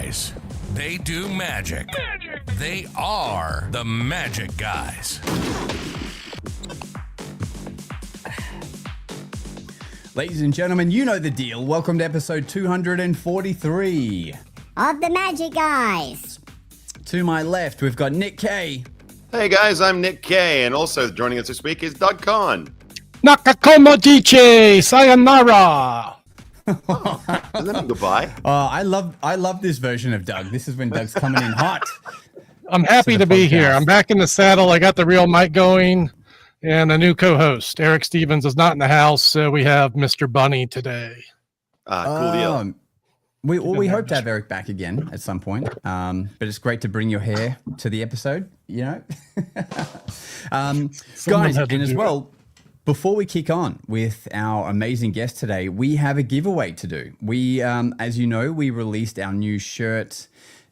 Guys. They do magic. They are the Magic Guys. Ladies and gentlemen, you know the deal. Welcome to episode 243 of the Magic Guys. To my left, we've got Nick K. Hey guys, I'm Nick K, and also joining us this week is Doug Kahn. Nakakomojiche, sayonara. Doesn't that mean goodbye? I love this version of Doug. This is when Doug's coming in hot. I'm happy to be here. I'm back in the saddle. I got the real mic going, and a new co-host. Eric Stevens is not in the house, so we have Mr. Bunny today. Cool deal. We hope to have Eric back again at some point, but it's great to bring your hair to the episode, you know. Guys, and as well, before we kick on with our amazing guest today, we have a giveaway to do. We, as you know, we released our new shirt,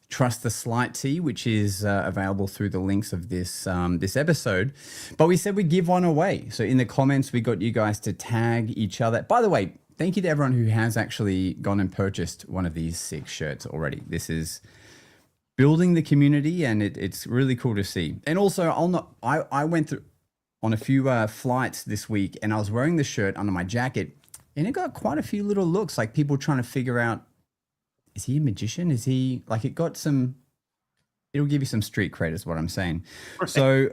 Trust the Sleight Tee, which is available through the links of this episode. But we said we'd give one away. So in the comments, we got you guys to tag each other. By the way, thank you to everyone who has actually gone and purchased one of these 6 shirts already. This is building the community, and it's really cool to see. And also, I went through on a few flights this week, and I was wearing the shirt under my jacket, and it got quite a few little looks, like people trying to figure out, is he a magician? Is he, like, it'll give you some street cred is what I'm saying. Right. So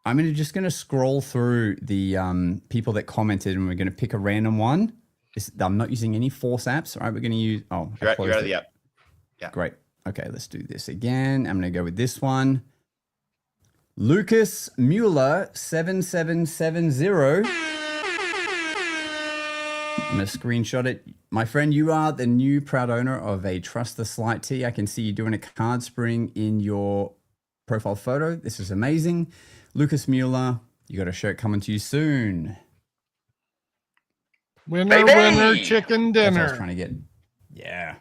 I'm just going to scroll through the people that commented, and we're going to pick a random one. I'm not using any Force apps, all right? We're going to use, you're out of the app. Yeah. Great. Okay, let's do this again. I'm going to go with this one. Lucas Mueller 7770. I'm going to screenshot it. My friend, you are the new proud owner of a Trust the Sleight Tee. I can see you doing a card spring in your profile photo. This is amazing. Lucas Mueller, you got a shirt coming to you soon. Winner, chicken dinner. That's what I was trying to get. Yeah.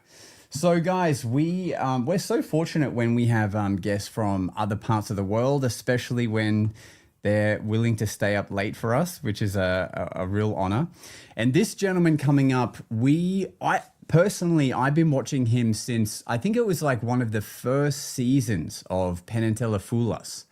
So guys, we're so fortunate when we have guests from other parts of the world, especially when they're willing to stay up late for us, which is a real honor. And this gentleman coming up, I've been watching him since, I think it was like one of the first seasons of Penn and Teller Fool Us.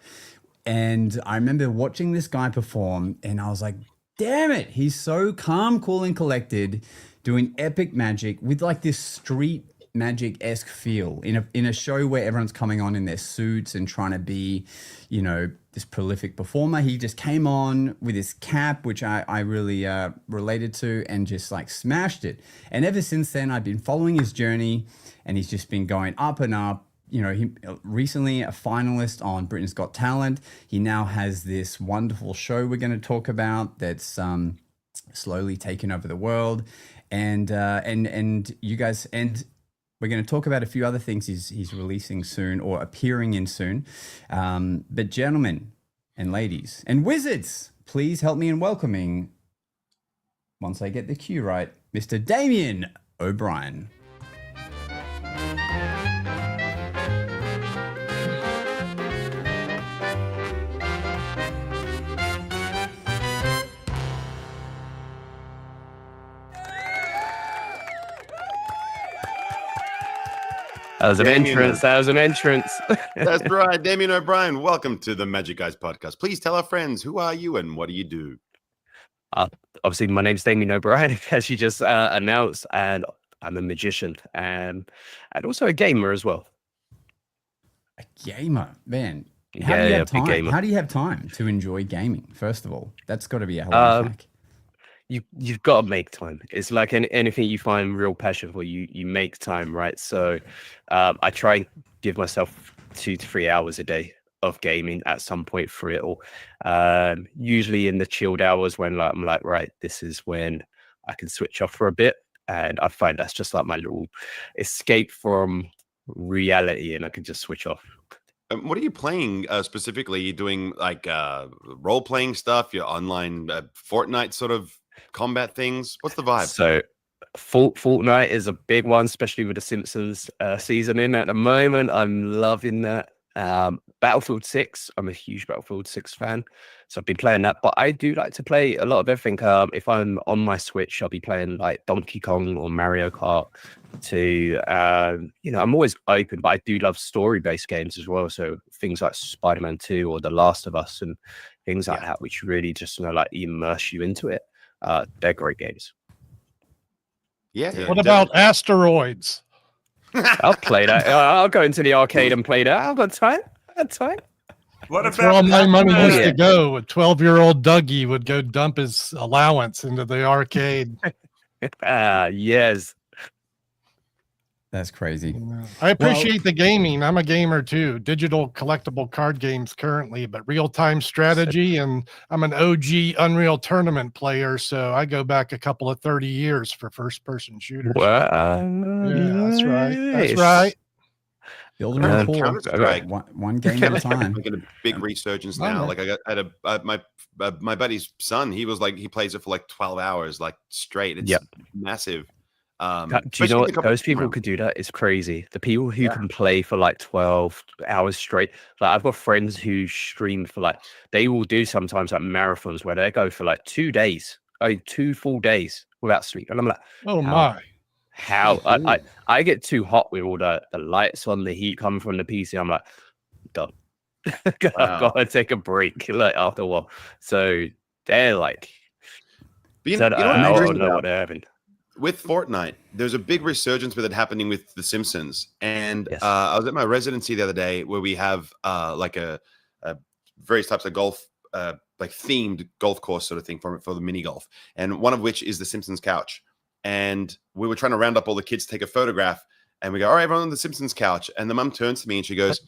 And I remember watching this guy perform, and I was like, damn it, he's so calm, cool, and collected, doing epic magic with like this street magic-esque feel in a show where everyone's coming on in their suits and trying to be, you know, this prolific performer. He just came on with his cap, which I really related to, and just like smashed it. And ever since then, I've been following his journey, and he's just been going up and up. You know, he recently a finalist on Britain's Got Talent. He now has this wonderful show we're going to talk about that's slowly taken over the world, and you guys, and we're going to talk about a few other things he's releasing soon or appearing in soon. But gentlemen and ladies and wizards, please help me in welcoming, once I get the cue right, Mr. Damien O'Brien. That was an entrance. That's right. Damien O'Brien, welcome to the Magic Guys podcast. Please tell our friends, who are you and what do you do? Obviously, my name's Damien O'Brien, as you just announced, and I'm a magician and also a gamer as well. A gamer? Man, how do you have time? How do you have time to enjoy gaming, first of all? That's got to be a hell of a hack. You've got to make time. It's like anything you find real passion for, you make time, right? So I try and give myself 2 to 3 hours a day of gaming at some point through it all. Usually in the chilled hours when I'm like, right, this is when I can switch off for a bit. And I find that's just like my little escape from reality, and I can just switch off. What are you playing specifically? You doing like role-playing stuff, your online Fortnite sort of combat things? What's the vibe? So Fortnite is a big one, especially with the Simpsons season in at the moment. I'm loving that. Battlefield 6. I'm a huge Battlefield 6 fan, so I've been playing that. But I do like to play a lot of everything. If I'm on my Switch, I'll be playing like Donkey Kong or Mario Kart. I'm always open, but I do love story-based games as well. So things like Spider-Man 2 or The Last of Us and things like that, which really just like immerse you into it. They're great games. What about Asteroids? I'll play that. I'll go into the arcade and play that. I've got time. That's where all my money used to go. A 12-year-old Dougie would go dump his allowance into the arcade. Yes. That's crazy. I appreciate the gaming. I'm a gamer too. Digital collectible card games currently, but real-time strategy, and I'm an OG Unreal Tournament player, so I go back a couple of 30 years for first-person shooters. That's right. That's right. Building a rapport, one game at a time. Making a big resurgence now. Like I had my buddy's son. He was like, he plays it for like 12 hours, like straight. It's massive. Do you know what? Those people could do that. It's crazy. The people who can play for like 12 hours straight. Like I've got friends who stream for like, they will do sometimes like marathons where they go for like 2 days, 2 full days without sleep. And I'm like, oh my. How I get too hot with all the lights on, the heat coming from the PC. I'm like, done. I've got to take a break like after a while. So they're like, I don't know what they're having. With Fortnite, there's a big resurgence with it happening with The Simpsons. And I was at my residency the other day where we have like a various types of golf, like themed golf course sort of thing for the mini golf. And one of which is The Simpsons couch. And we were trying to round up all the kids to take a photograph. And we go, all right, everyone on The Simpsons couch. And the mum turns to me and she goes,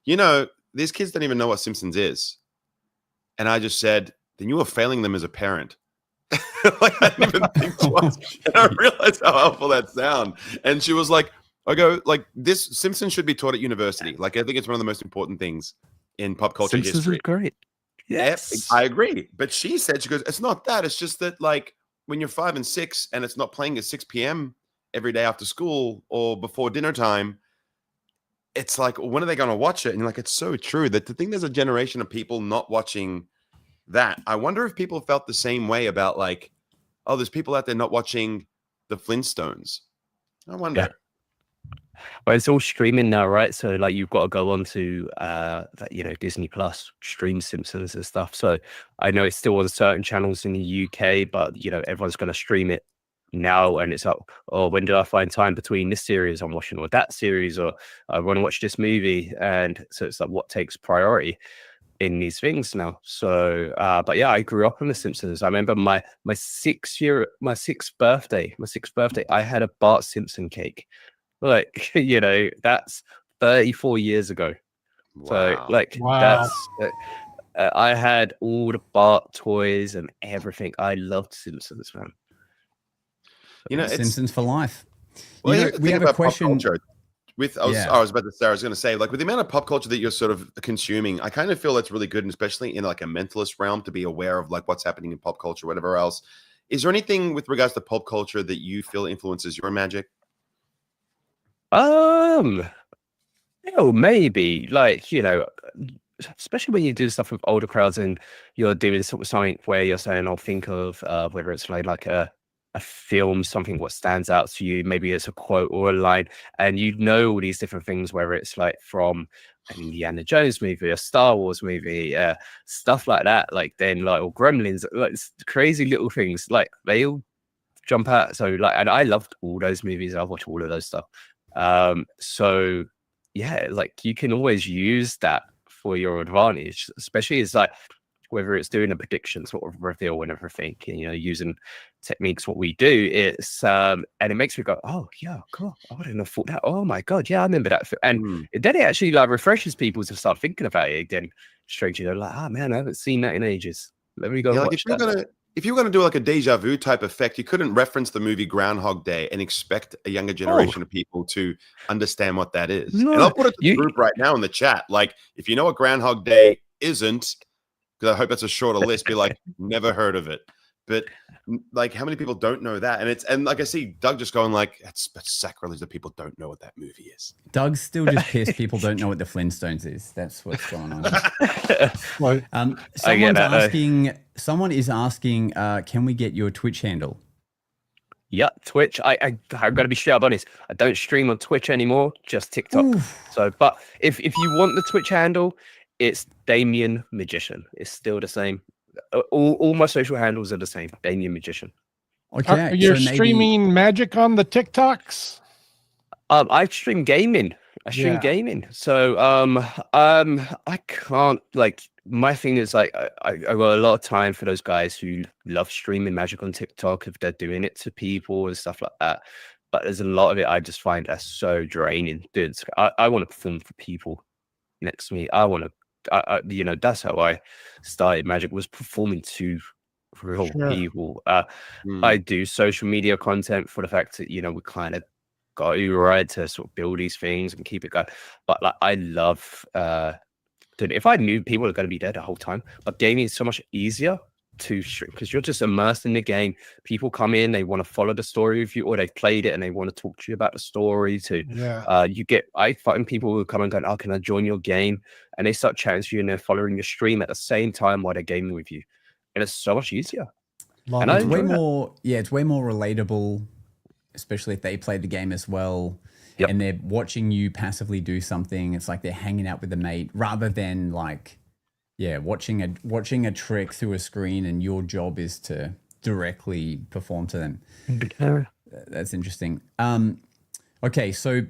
you know, these kids don't even know what Simpsons is. And I just said, then you are failing them as a parent. Like I didn't even think twice. And I realized how helpful that sound. And she was like, I go, like, this Simpsons should be taught at university. Like, I think it's one of the most important things in pop culture Simpsons history. Is great. Yes. I agree. But she said, she goes, it's not that. It's just that, like, when you're 5 and 6 and it's not playing at 6 p.m. every day after school or before dinner time, it's like, when are they going to watch it? And you're like, it's so true that to think there's a generation of people not watching that. I wonder if people felt the same way about like, oh, there's people out there not watching the Flintstones. I wonder. Yeah. Well, it's all streaming now, right? So like you've got to go on to Disney Plus, stream Simpsons and stuff. So I know it's still on certain channels in the UK, but everyone's going to stream it now, and it's like, oh, when did I find time between this series I'm watching or that series, or I want to watch this movie? And so it's like what takes priority in these things now. So but yeah, I grew up on The Simpsons. I remember my sixth birthday, I had a Bart Simpson cake. Like, that's 34 years ago. Wow. So like that's I had all the Bart toys and everything. I loved Simpsons, man. Simpsons for life. Well, we have a question. I was going to say, like, with the amount of pop culture that you're sort of consuming, I kind of feel that's really good, and especially in like a mentalist realm, to be aware of like what's happening in pop culture, whatever else. Is there anything with regards to pop culture that you feel influences your magic? Maybe like, especially when you do stuff with older crowds and you're doing sort of something where you're saying, I'll think of whether it's like a film, something what stands out to you, maybe it's a quote or a line, and all these different things, whether it's like from an Indiana Jones movie, a Star Wars movie, stuff like that, like then like, or Gremlins, like crazy little things, like they all jump out. So like, and I loved all those movies. I've watched all of those stuff. So yeah, like you can always use that for your advantage, especially as like whether it's doing a prediction sort of reveal and everything, using techniques what we do, it's and it makes me go, oh yeah, cool, I wouldn't have thought that. Oh my god, yeah, I remember that. And then it actually like refreshes people to start thinking about it again. Strangely, they're like, oh man, I haven't seen that in ages, let me go watch that. If you're going to do like a deja vu type effect, you couldn't reference the movie Groundhog Day and expect a younger generation of people to understand what that is. No, and I'll put it to the group right now in the chat. Like, if you know what Groundhog Day isn't, because I hope that's a shorter list, be like, never heard of it. but like, how many people don't know that? And like I see Doug just going like, that's sacrilege that people don't know what that movie is. Doug's still just pissed people don't know what the Flintstones is. That's what's going on. Someone is asking, can we get your Twitch handle? Yeah, Twitch. I've got to be straight up honest. I don't stream on Twitch anymore, just TikTok. Oof. So, but if you want the Twitch handle, it's Damien Magician. It's still the same. All my social handles are the same. Damien Magician. Okay. You're streaming Magic on the TikToks? I stream gaming. Gaming. So I can't, like, my thing is like I got a lot of time for those guys who love streaming Magic on TikTok if they're doing it to people and stuff like that. But there's a lot of it I just find that's so draining. Dude, I want to perform for people next to me. I want to, that's how I started Magic, was performing to real people. I do social media content for the fact that, we kind of got you right to sort of build these things and keep it going. But like, I love, if I knew people were going to be there the whole time, but gaming is so much easier to stream because you're just immersed in the game. People come in, they want to follow the story with you, or they've played it and they want to talk to you about the story too. I find people who come and go, oh, can I join your game? And they start chatting to you and they're following your stream at the same time while they're gaming with you. And it's so much easier. It's way more relatable, especially if they play the game as well. Yep. And they're watching you passively do something. It's like they're hanging out with a mate rather than like, watching a trick through a screen and your job is to directly perform to them. That's interesting. Okay, so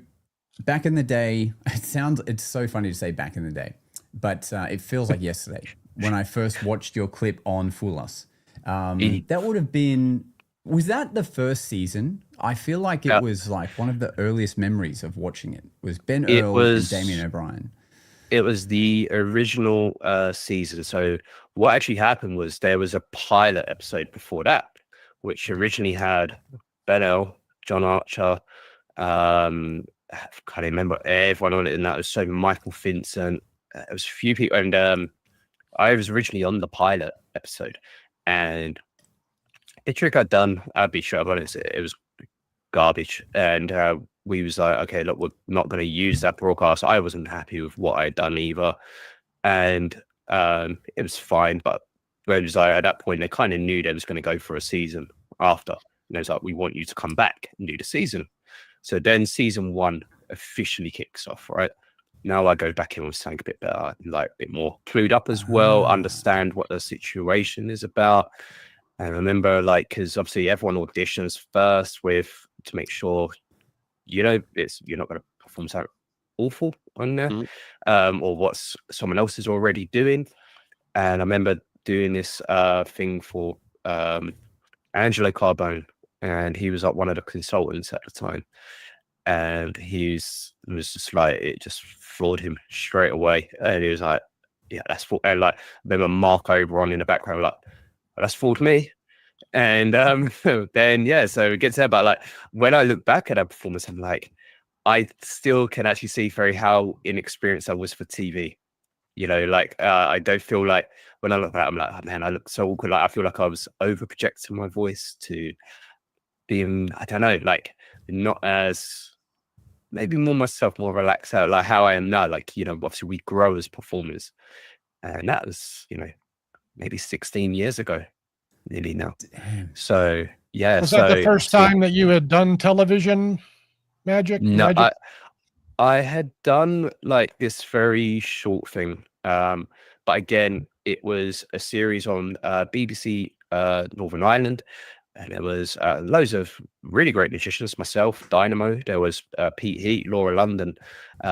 back in the day, it's so funny to say back in the day, but it feels like yesterday when I first watched your clip on Fool Us. That would have been, was that the first season? I feel like it was like one of the earliest memories of watching it. Was Ben Earl and Damien O'Brien. It was the original season. So what actually happened was there was a pilot episode before that, which originally had Ben Earl, John Archer, I can't remember everyone on it, and that was so Michael Vincent. It was a few people, and I was originally on the pilot episode, and the trick I'd done, I'd be sure about it was garbage, and we was like, okay, look, we're not going to use that broadcast. I wasn't happy with what I'd done either, and it was fine. But it was like, at that point, they kind of knew they was going to go for a season after, and it was like, we want you to come back and do the season. So then season 1 officially kicks off, right? Now I go back in with something a bit better, like a bit more clued up as well, understand what the situation is about. And remember, like, because obviously everyone auditions first to make sure, you're not going to perform something awful on there, or what someone else is already doing. And I remember doing this thing for Angelo Carbone, and he was like one of the consultants at the time. And was just like, it just floored him straight away. And he was like, yeah, that's full. And like, I remember Mark Oberon in the background, like, that's fooled me. And then so it gets there. But like, when I look back at that performance, I'm like, I still can actually see how inexperienced I was for TV. I don't feel like, when I look back, I'm like, oh, man, I look so awkward. Like, I feel like I was over projecting my voice to being, I don't know, like, not as, maybe more myself, more relaxed out, like how I am now. Like, obviously we grow as performers, and that was, maybe 16 years ago, nearly now. Damn. So yeah. Was that the first time that you had done television magic? No, I had done like this very short thing. But again, it was a series on BBC Northern Ireland. And there was loads of really great magicians, myself, Dynamo. There was Pete Heat, Laura London,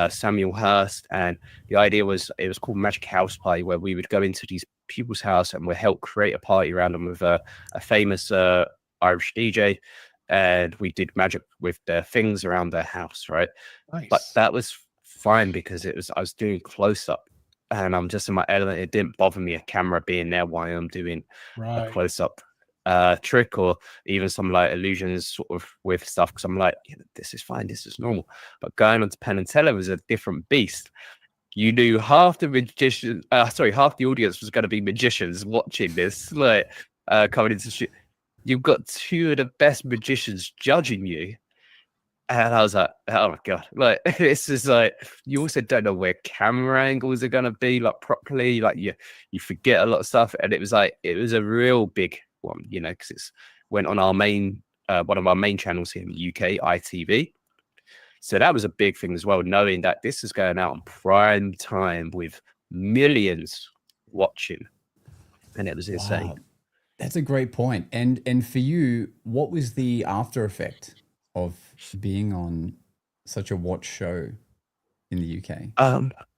Samuel Hurst. And the idea was, it was called Magic House Party, where we would go into these people's house and we'd help create a party around them with a famous Irish DJ. And we did magic with their things around their house, right? Nice. But that was fine because I was doing close up. And I'm just in my element. It didn't bother me a camera being there while I'm doing a close up trick, or even some like illusions sort of with stuff, because I'm like, this is fine, this is normal. But going on to Penn and Teller was a different beast. You knew half the audience was going to be magicians watching this. Like, coming into the shoot. You've got two of the best magicians judging you. And I was like, oh my God, like, this is like, you also don't know where camera angles are going to be, like, properly. Like, you forget a lot of stuff. And it was like, it was a real big one, you know, because it's went on our main, one of our main channels here in the UK, ITV. So that was a big thing as well, knowing that this is going out on prime time with millions watching. And it was insane. Wow. That's a great point. And for you, what was the after effect of being on such a watch show in the UK?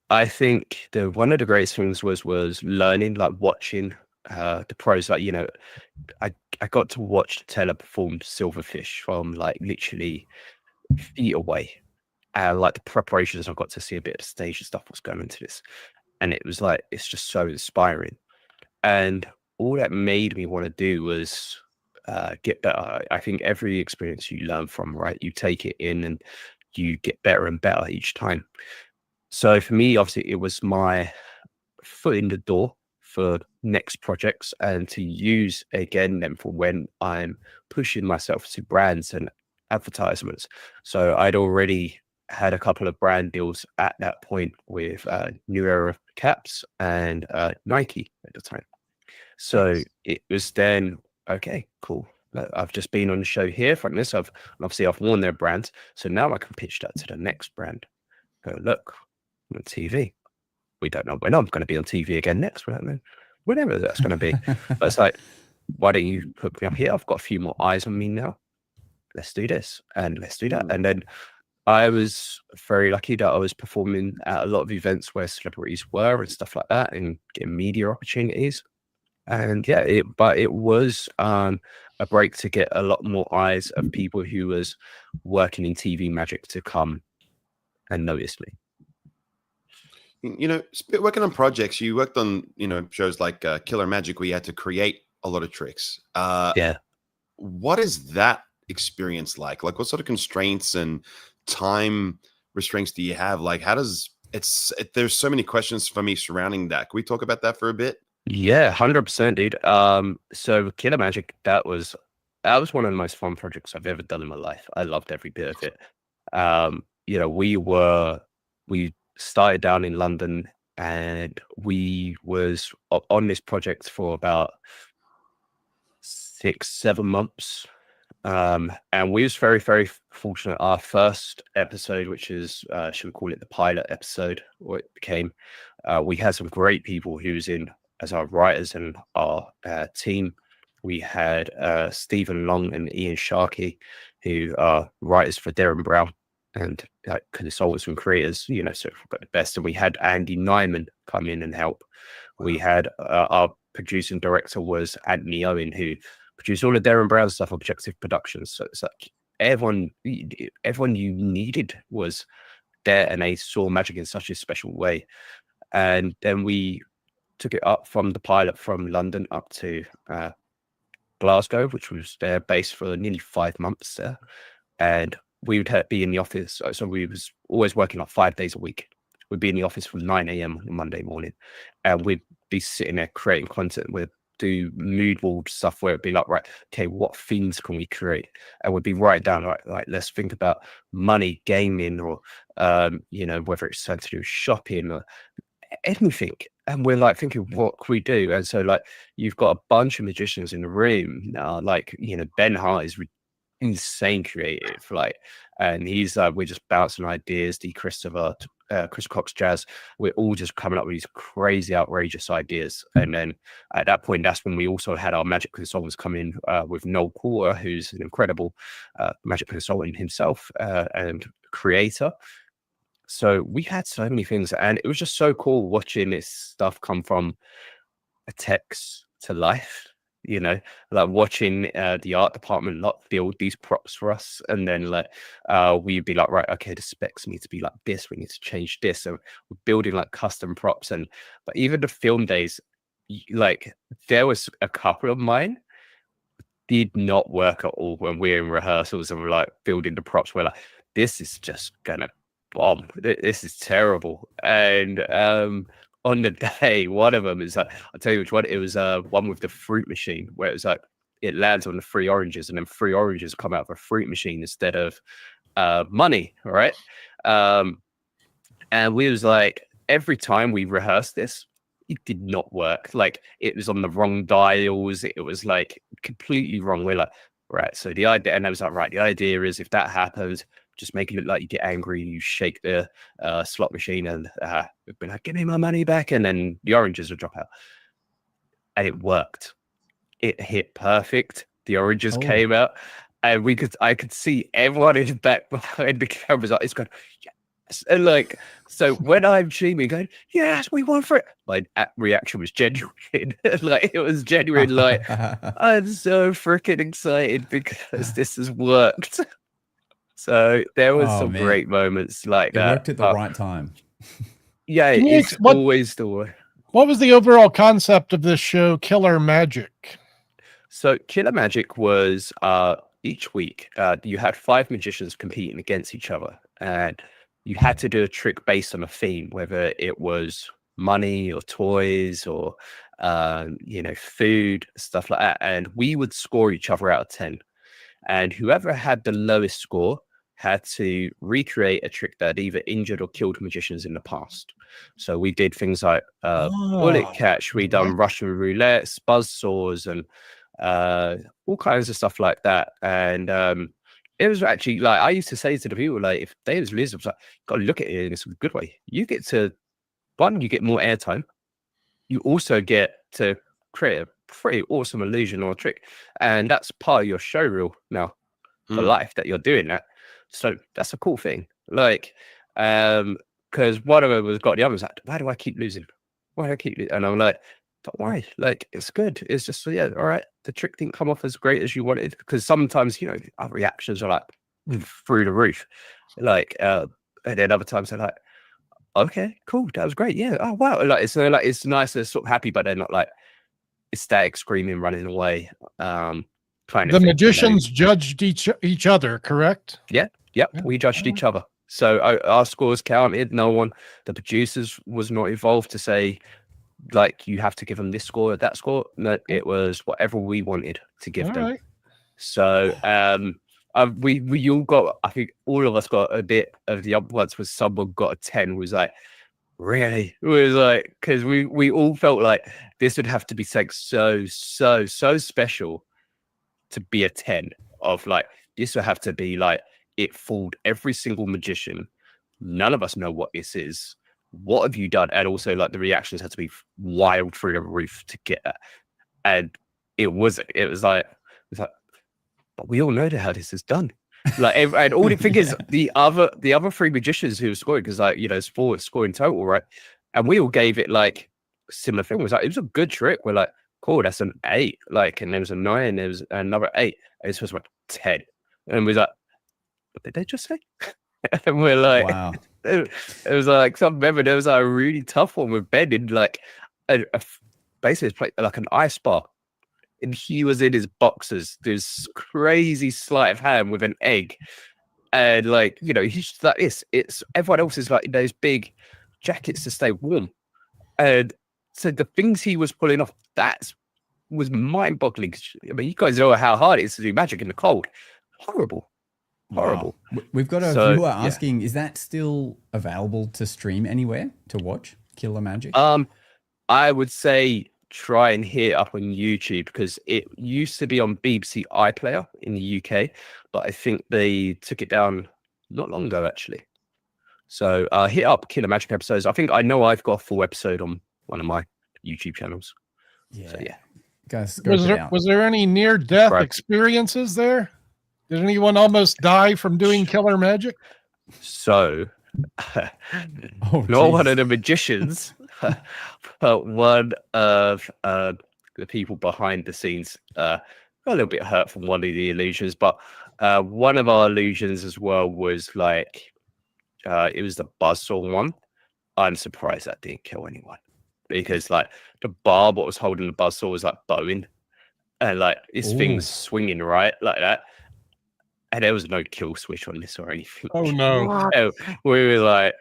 I think one of the greatest things was learning, like watching the pros. Like, you know, I got to watch Taylor perform Silverfish from like literally feet away. Like the preparations, I got to see a bit of the stage and stuff was going into this, and it was like, it's just so inspiring. And all that made me want to do was get better. I think every experience you learn from, right, you take it in and you get better and better each time. So for me, obviously, it was my foot in the door for next projects, and to use again then for when I'm pushing myself to brands and advertisements. So I'd already had a couple of brand deals at that point with New Era Caps and Nike at the time. So it was then, okay, cool. I've just been on the show here from this. Obviously I've worn their brands. So now I can pitch that to the next brand. Go, look, I'm on TV. We don't know when I'm going to be on TV again next. We don't know whenever that's going to be. But it's like, why don't you put me up here? I've got a few more eyes on me now. Let's do this and let's do that. And then I was very lucky that I was performing at a lot of events where celebrities were and stuff like that, and getting media opportunities. And yeah, it was a break to get a lot more eyes of people who was working in TV magic to come and notice me. You know, working on projects, you worked on, you know, shows like Killer Magic, where you had to create a lot of tricks. Yeah. What is that experience like? Like, what sort of constraints and time restraints do you have? Like, how does there's so many questions for me surrounding that. Can we talk about that for a bit? Yeah, 100%, dude. So Killer Magic, that was one of the most fun projects I've ever done in my life. I loved every bit of it. You know, we started down in London, and we was on this project for about 6-7 months. And we was very, very fortunate. Our first episode, which is, should we call it the pilot episode, or it became, we had some great people who was in as our writers and our team. We had Stephen Long and Ian Sharkey, who are writers for Darren Brown and consultants and creators, you know, so we've got the best. And we had Andy Nyman come in and help. Wow. We had our producer and director was Anthony Owen, who produced all of Darren Brown's stuff on Objective Productions. So it's like everyone you needed was there, and they saw magic in such a special way. And then we took it up from the pilot from London up to Glasgow, which was their base for nearly 5 months there. And we would be in the office. So we was always working like 5 days a week. We'd be in the office from 9 a.m. on Monday morning, and we'd be sitting there creating content. We'd do mood board stuff where it'd be like, right, okay, what themes can we create? And we'd be writing down, like let's think about money, gaming, or you know, whether it's something to do with shopping or anything. And we're like thinking, what can we do? And so like you've got a bunch of magicians in the room now, like, you know, Ben Hart is insane creative, like, and he's we're just bouncing ideas. Chris Cox Jazz, we're all just coming up with these crazy outrageous ideas. And then at that point, that's when we also had our magic consultants come in with Noel Porter, who's an incredible magic consultant himself and creator. So we had so many things, and it was just so cool watching this stuff come from a text to life, you know, like watching the art department build these props for us. And then like we'd be like, right, okay, the specs need to be like this, we need to change this. So we're building like custom props. But even the film days, like there was a couple of mine did not work at all when we're in rehearsals and we're like building the props. We're like, this is just gonna bomb, this is terrible. And on the day, one of them is like, I'll tell you which one. It was one with the fruit machine, where it was like it lands on the 3 oranges, and then 3 oranges come out of a fruit machine instead of money, right? And we was like, every time we rehearsed this, it did not work. Like, it was on the wrong dials. It was like completely wrong. We're like, right. So the idea, and I was like, right, the idea is if that happens, just make it look like you get angry, you shake the slot machine, and we'd be like, give me my money back, and then the oranges would drop out. And it worked. It hit perfect. The oranges came out, and I could see everyone in the back behind the cameras. Like, it's going, yes. And like, so when I'm streaming, going, yes, we won for it. My reaction was genuine. Like, it was genuine. Like, I'm so freaking excited because this has worked. So there was some great moments like that. It worked at the right time. Yeah, it's always the way. What was the overall concept of this show, Killer Magic? So Killer Magic was each week you had 5 magicians competing against each other, and you had to do a trick based on a theme, whether it was money or toys or food, stuff like that. And we would score each other out of 10. And whoever had the lowest score had to recreate a trick that had either injured or killed magicians in the past. So we did things like bullet catch, we done Russian roulette, buzzsaws, and all kinds of stuff like that. And it was actually like, I used to say to the people, like, if they was lizards, like, got to look at it in a good way. You get to, one, you get more airtime. You also get to create a pretty awesome illusion or trick, and that's part of your show reel now for life, that you're doing that. So that's a cool thing. Like, because one of them was got the other was like, why do I keep losing? Why do I keep losing? And I'm like, don't worry, like, it's good. It's just, yeah, all right, the trick didn't come off as great as you wanted, because sometimes, our reactions are like through the roof, like, and then other times they're like, okay, cool, that was great, yeah, oh wow, like, it's nice, they're sort of happy, but they're not like ecstatic, screaming, running away. Kind of the magicians judged each other, correct? Yeah, we judged each other. So our scores counted. No one, the producers was not involved to say, like, you have to give them this score or that score. No, it was whatever we wanted to give them. Right. So we all got, I think all of us got a bit of the up ones. Was someone got a 10, was like, really? It was like, because we all felt like this would have to be like so special to be a 10, of like, this would have to be like, it fooled every single magician. None of us know what this is. What have you done? And also, like, the reactions had to be wild through the roof to get that. And it was like, but we all know how this is done. Like, and all the thing is, the other 3 magicians who were scoring, because, like, it's 4 scoring total, right? And we all gave it like similar thing. It was like, it was a good trick. We're like, cool, that's an 8. Like, and there was a 9, and there was another 8. And it's just like 10. And we was like, what did they just say? And we're like, wow. It was like some member. There was like a really tough one with Ben in like basically like an ice bar, and he was in his boxers. This crazy sleight of hand with an egg, and like, he's just like this. It's everyone else is like in those big jackets to stay warm, and so the things he was pulling off, was mind-boggling. I mean, you guys know how hard it is to do magic in the cold. Horrible. Wow. We've got a viewer asking, is that still available to stream anywhere to watch, Killer Magic? I would say try and hit it up on YouTube, because it used to be on BBC iPlayer in the UK, but I think they took it down not long ago, actually. So hit up Killer Magic episodes. I know I've got a full episode on one of my YouTube channels. Yeah. So, yeah. Guys, was there any near-death experiences there? Did anyone almost die from doing Killer Magic? So, not one of the magicians, but one of the people behind the scenes got a little bit hurt from one of the illusions. But one of our illusions as well was like, it was the buzzsaw one. I'm surprised that didn't kill anyone, because like the barb what was holding the buzzsaw was like bowing, and like this thing's swinging right like that. and there was no kill switch on this or anything. Oh no! So we were like,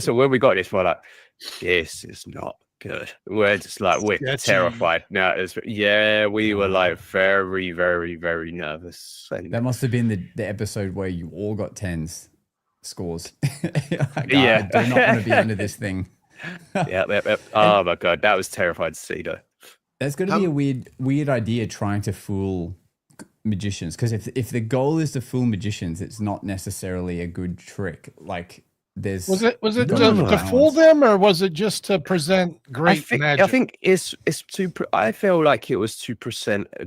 so when we got this, we're like, this is not good. We're just like, we're terrified now. We were like very, very, very nervous. And That must have been the episode where you all got 10s scores. Like, Yeah. I do not want to be under this thing. Yep. Oh my god, that was terrifying to see though. That's going to be a weird idea trying to fool magicians, because if the goal is to fool magicians, it's not necessarily a good trick. Like, there's Was it gotta be to balance. fool them, or was it just to present great magic? I think it's I feel like it was to present a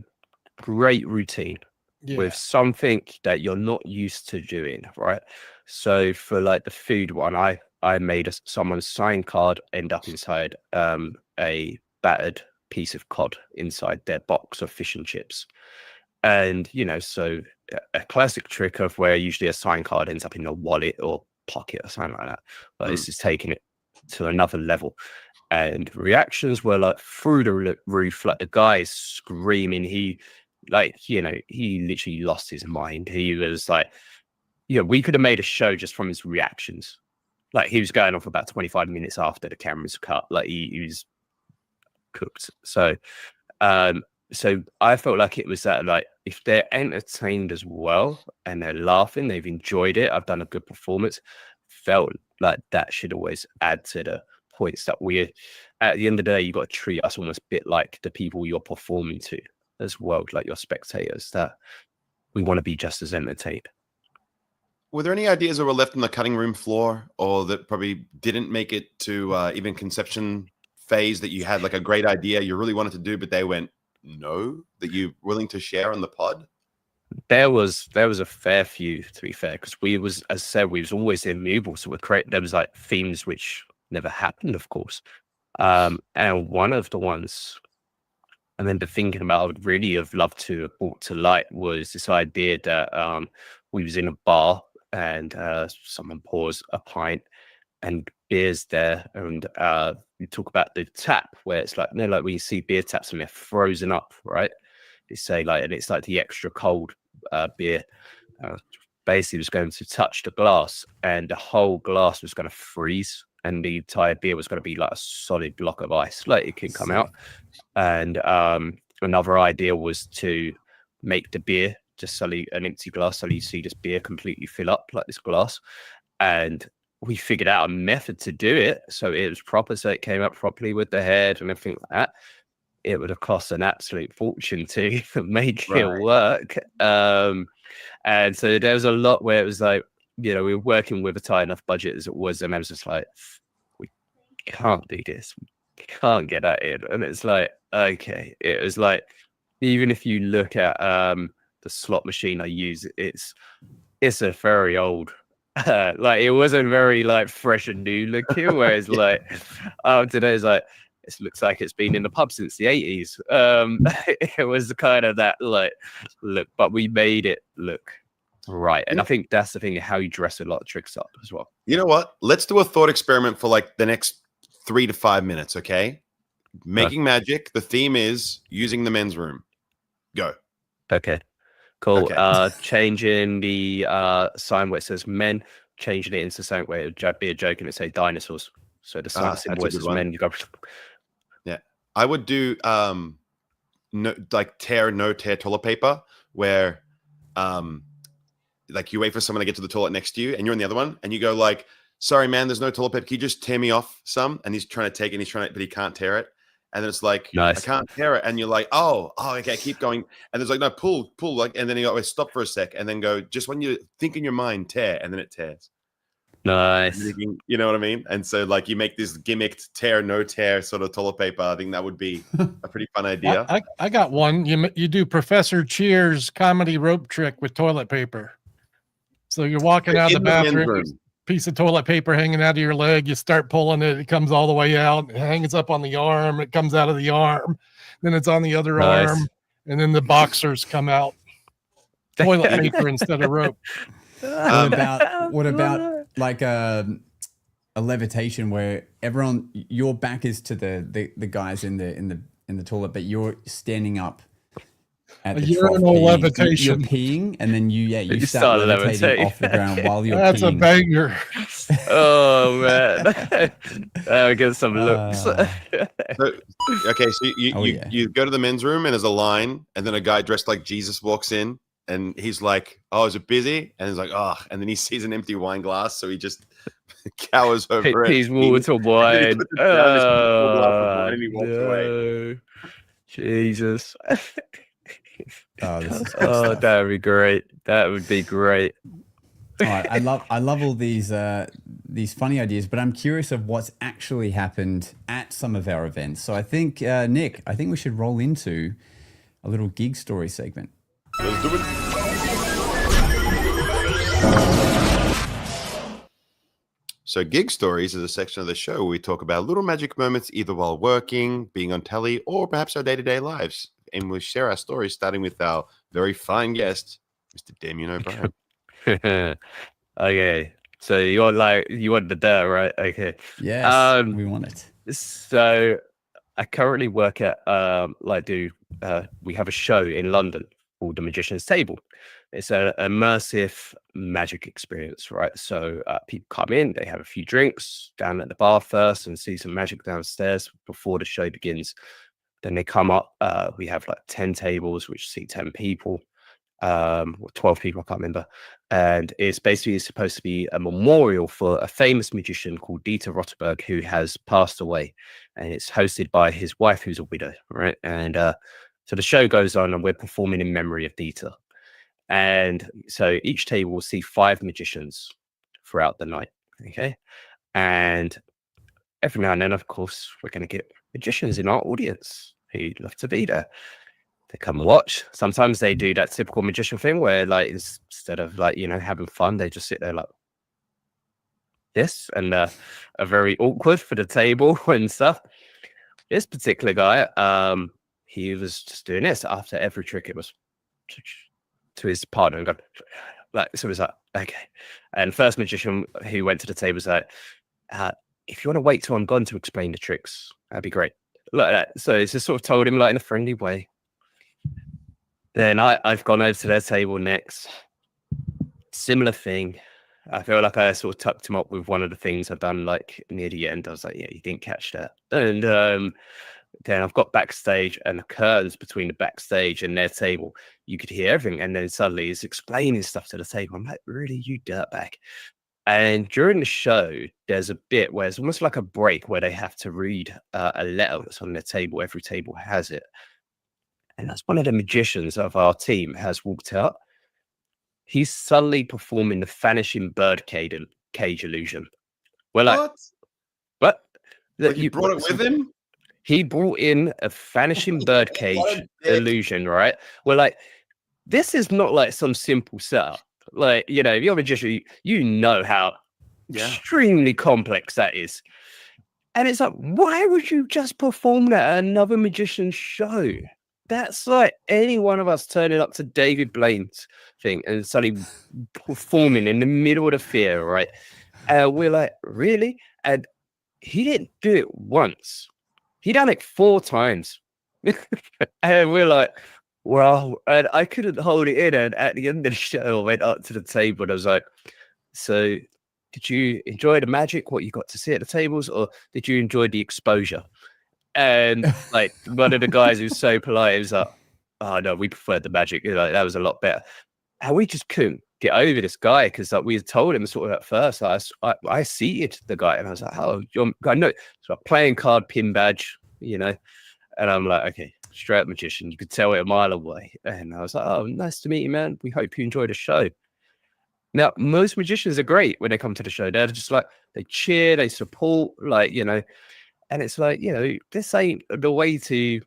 great routine with something that you're not used to doing, right? So for like the food one, I made someone's sign card end up inside a battered piece of cod inside their box of fish and chips. And, so a classic trick of where usually a sign card ends up in a wallet or pocket or something like that. But this is taking it to another level. And reactions were like through the roof, like the guy is screaming. He literally lost his mind. He was like, we could have made a show just from his reactions. Like, he was going on for about 25 minutes after the cameras cut. Like, he was cooked. So I felt like it was that, like, if they're entertained as well and they're laughing, they've enjoyed it, I've done a good performance, felt like that should always add to the points that we're at the end of the day. You got to treat us almost a bit like the people you're performing to as well, like your spectators, that we want to be just as entertained. Were there any ideas that were left on the cutting room floor, or that probably didn't make it to even conception phase, that you had like a great idea you really wanted to do, but they went no, that you're willing to share on the pod? There was a fair few, to be fair, because we was always immovable. So there was like themes which never happened, of course. And one of the ones I remember thinking about, I would really have loved to have brought to light, was this idea that we was in a bar and someone pours a pint and beer's there, and we talk about the tap where it's like, like when you see beer taps and they're frozen up, right? They say like, and it's like the extra cold beer basically was going to touch the glass and the whole glass was going to freeze and the entire beer was going to be like a solid block of ice, like it can come out. And another idea was to make the beer just suddenly an empty glass, so you see this beer completely fill up like this glass. And we figured out a method to do it so it was proper, so it came up properly with the head and everything like that. It would have cost an absolute fortune to make it work. And so there was a lot where it was like, we were working with a tight enough budget as it was, and I was just like, we can't do this. We can't get that in. And it's like, okay. It was like, even if you look at the slot machine I use, it's a very old, like it wasn't very like fresh and new looking, whereas like today's like, it looks like it's been in the pub since the 80s. It was kind of that like look, but we made it look right. And I think that's the thing, how you dress a lot of tricks up as well. You know what? Let's do a thought experiment for like the next 3 to 5 minutes, okay? Making magic. The theme is using the men's room. Go. Okay. Cool. Okay. Changing the sign where it says men, changing it into something where it would be a joke and it say dinosaurs. So the sign symbol where it says men, you go. Yeah. I would do no tear toilet paper, where like you wait for someone to get to the toilet next to you and you're in the other one and you go like, sorry man, there's no toilet paper, can you just tear me off some? And he's trying to take it but he can't tear it. And then it's like, nice. I can't tear it. And you're like, oh, okay, keep going. And there's like, no, pull. Like, and then you go, wait, stop for a sec. And then go, just when you think in your mind, tear. And then it tears. Nice. You know what I mean? And so like you make this gimmicked tear, no tear sort of toilet paper. I think that would be a pretty fun idea. I got one. You do Professor Cheers comedy rope trick with toilet paper. So you're walking out of the bathroom, piece of toilet paper hanging out of your leg, you start pulling it, it comes all the way out, it hangs up on the arm, it comes out of the arm, then it's on the other arm, and then the boxers come out. Toilet paper instead of rope. What about like a levitation where everyone, your back is to the guys in the toilet, but you're standing up at A the trough urinal peeing. levitation. You're peeing, and then you You start start levitating levitating. off the ground while you're That's a peeing. banger. Oh man, I get some looks. So, okay, so yeah. you go to the men's room and there's a line, and then a guy dressed like Jesus walks in, and he's like, "Oh, is it busy?" And he's like, "Oh," and then he sees an empty wine glass, so he just cowers over it. He's water wine. Puts it down, this full glass of wine, and he walks away. No. Jesus. Oh, this is good Oh, stuff. that would be great. That would be great. All right, I love all these funny ideas, but I'm curious of what's actually happened at some of our events. So I think Nick, I think we should roll into a little gig story segment. Let's do it. So Gig Stories is a section of the show where we talk about little magic moments either while working, being on telly, or perhaps our day-to-day lives. And we'll share our stories, starting with our very fine guest, Mr. Damien O'Brien. Okay. So you want the dirt, right? Okay. Yes, we want it. So I currently work at we have a show in London called The Magician's Table. It's an immersive magic experience, right? So people come in, they have a few drinks down at the bar first and see some magic downstairs before the show begins. Then they come up, we have like 10 tables, which seat 10 people, or 12 people, I can't remember. And it's basically supposed to be a memorial for a famous magician called Dieter Rotterberg, who has passed away. And it's hosted by his wife, who's a widow, right? And so the show goes on and we're performing in memory of Dieter. And so each table will see 5 magicians throughout the night, okay? And every now and then, of course, we're going to get magicians in our audience who'd love to be there. They come and watch. Sometimes they do that typical magician thing where, like, instead of like, you know, having fun, they just sit there like this and are very awkward for the table and stuff. This particular guy, he was just doing this after every trick. It was to his partner and go like, so it was like, okay. And first magician who went to the table was like, if you want to wait till I'm gone to explain the tricks, that'd be great. Like that. So it's just sort of told him like in a friendly way. Then I've gone over to their table next. Similar thing. I feel like I sort of tucked him up with one of the things I've done like near the end. I was like, yeah, you didn't catch that. And then I've got backstage and the curtains between the backstage and their table. You could hear everything. And then suddenly he's explaining stuff to the table. I'm like, really, you dirtbag? And during the show, there's a bit where it's almost like a break where they have to read a letter that's on their table. Every table has it. And that's one of the magicians of our team has walked out. He's suddenly performing the vanishing bird cage illusion. We're like, what? Like you brought it with him? He brought in a vanishing bird cage illusion, right? We're like, this is not like some simple setup. Like, you know, if you're a magician, you know how extremely complex that is. And it's like, why would you just perform that at another magician's show? That's like any one of us turning up to David Blaine's thing and suddenly performing in the middle of the theater, right? And we're like, really? And he didn't do it once. He done it 4 times. And we're like, well, and I couldn't hold it in. And at the end of the show, I went up to the table and I was like, so did you enjoy the magic, what you got to see at the tables, or did you enjoy the exposure? And like one of the guys who's so polite was like, oh no, we preferred the magic. Like, that was a lot better. And we just couldn't get over this guy because like we had told him sort of at first. I seated the guy and I was like, oh, I know. So playing card pin badge, you know, and I'm like, okay, straight up magician. You could tell it a mile away. And I was like, oh, nice to meet you, man. We hope you enjoyed the show. Now, most magicians are great when they come to the show. They're just like, they cheer, they support, like, you know. And it's like, you know, this ain't the way to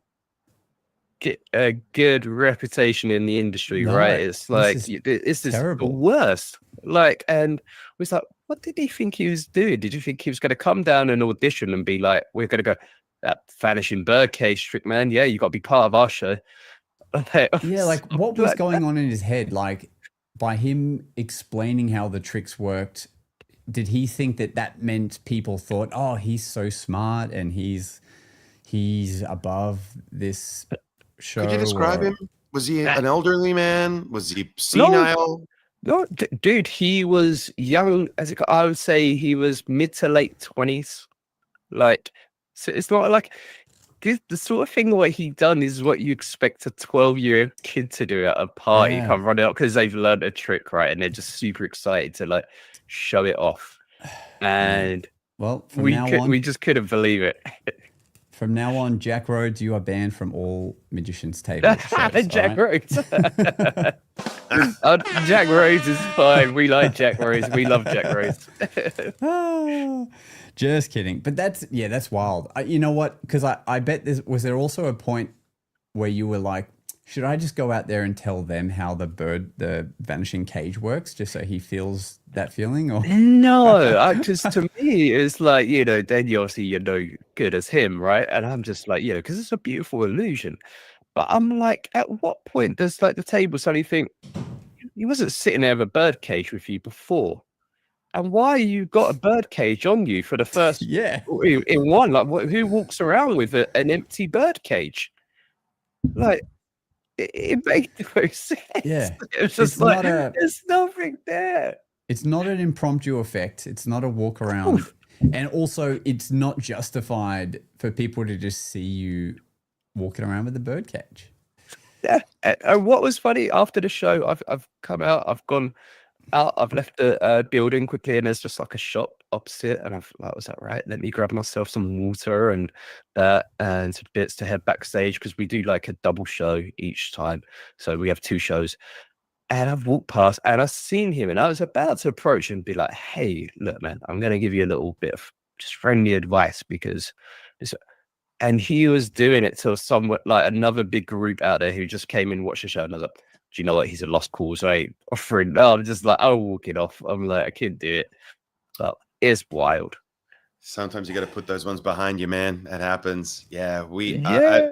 get a good reputation in the industry, right? It's like, it's this the worst. Like, and we was like, what did he think he was doing? Did you think he was going to come down and audition and be like, we're going to go, that vanishing birdcage trick, man? Yeah, you got to be part of our show. Yeah, like what was going on in his head? Like by him explaining how the tricks worked, did he think that meant people thought, oh, he's so smart and he's above this show? Could you describe him? Was he an elderly man? Was he No, senile? no, dude, he was young as it got. I would say he was mid to late 20s. Like, so it's not like the sort of thing what he done is what you expect a 12-year kid to do at a party. Yeah. Come run out because they've learned a trick, right? And they're just super excited to like show it off. And Well, from we now on, we just couldn't believe it. from now on, Jack Rhodes, you are banned from all magicians' table shows. Jack all right? Rhodes. Jack Rhodes is fine. We like Jack Rhodes. We love Jack Rhodes. Ah, just kidding. But that's wild. You know what? Because I bet was there also a point where you were like, should I just go out there and tell them how the vanishing cage works, just so he feels that feeling? Or No, because to me, it's like, then you obviously you're no good as him, right? And I'm just like, because it's a beautiful illusion. But I'm like, at what point does like the table suddenly think, he wasn't sitting there with a bird cage with you before? And why you got a bird cage on you for the first yeah, in one? Like, who walks around with an empty bird cage? Like, it made no sense. Yeah. It's just It's like, not a- there's nothing there. it's not an impromptu effect. It's not a walk around, and also it's not justified for people to just see you walking around with a bird cage. Yeah. And what was funny after the show, I've come out, I've gone out, I've left the building quickly, and there's just like a shop opposite, and I've like, was that right? Let me grab myself some water and some bits to head backstage, because we do like a double show each time, so we have 2 shows. And I've walked past and I've seen him, and I was about to approach and be like, "Hey, look, man, I'm going to give you a little bit of just friendly advice because it's." And he was doing it to somewhat like another big group out there who just came in and watched the show. And I was like, do you know what? He's a lost cause, right? Offering. No, I'm just like, I'll walk it off. I'm like, I can't do it. But it's wild. Sometimes you got to put those ones behind you, man. That happens. Yeah, Yeah.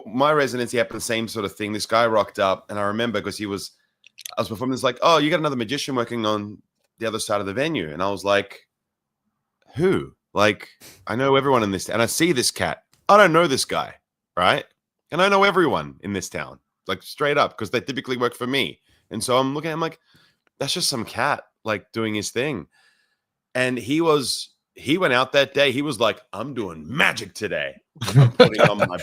my residency happened the same sort of thing. This guy rocked up, and I remember because I was performing. It's like, oh, you got another magician working on the other side of the venue, and I was like, who? Like, I know everyone in this, and I see this cat. I don't know this guy, right? And I know everyone in this town, like straight up, because they typically work for me. And so I'm looking at him like, that's just some cat, like doing his thing. And he went out that day. He was like, I'm doing magic today. I'm putting on my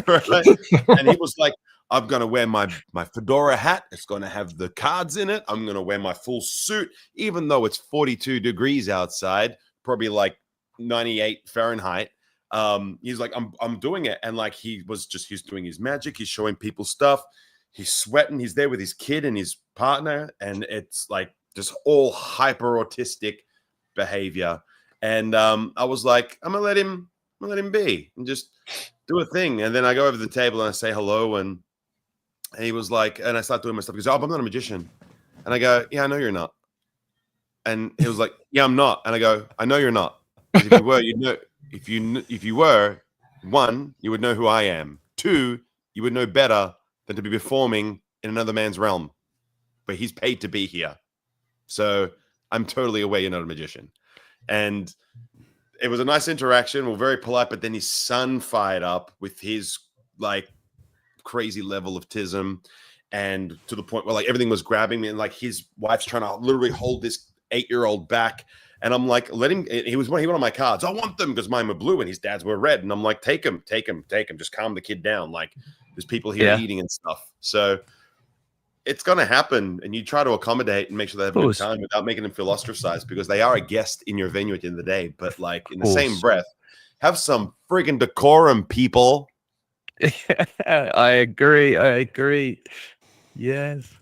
right? And he was like, I'm going to wear my fedora hat. It's going to have the cards in it. I'm going to wear my full suit, even though it's 42 degrees outside, probably like 98 Fahrenheit. He's like, I'm doing it. And like, he's doing his magic. He's showing people stuff. He's sweating. He's there with his kid and his partner. And it's like just all hyper autistic behavior. And I was like, I'm gonna let him be and just do a thing. And then I go over to the table and I say hello, and he was like, and I start doing my stuff. He goes, oh, I'm not a magician. And I go, yeah, I know you're not. And he was like, yeah, I'm not. And I go, I know you're not. If you were, you'd know. If you were, 1, you would know who I am. 2, you would know better than to be performing in another man's realm, but he's paid to be here. So I'm totally aware you're not a magician. And it was a nice interaction. We're very polite, but then his son fired up with his like crazy level of tism, and to the point where like everything was grabbing me, and like his wife's trying to literally hold this 8-year-old back. And I'm like, let him. He wanted my cards. I want them because mine were blue and his dad's were red. And I'm like, take him. Just calm the kid down. Like, there's people here eating and stuff. So it's going to happen. And you try to accommodate and make sure they have a good time without making them feel ostracized, because they are a guest in your venue at the end of the day. But like, in the same breath, have some friggin' decorum, people. I agree. Yes.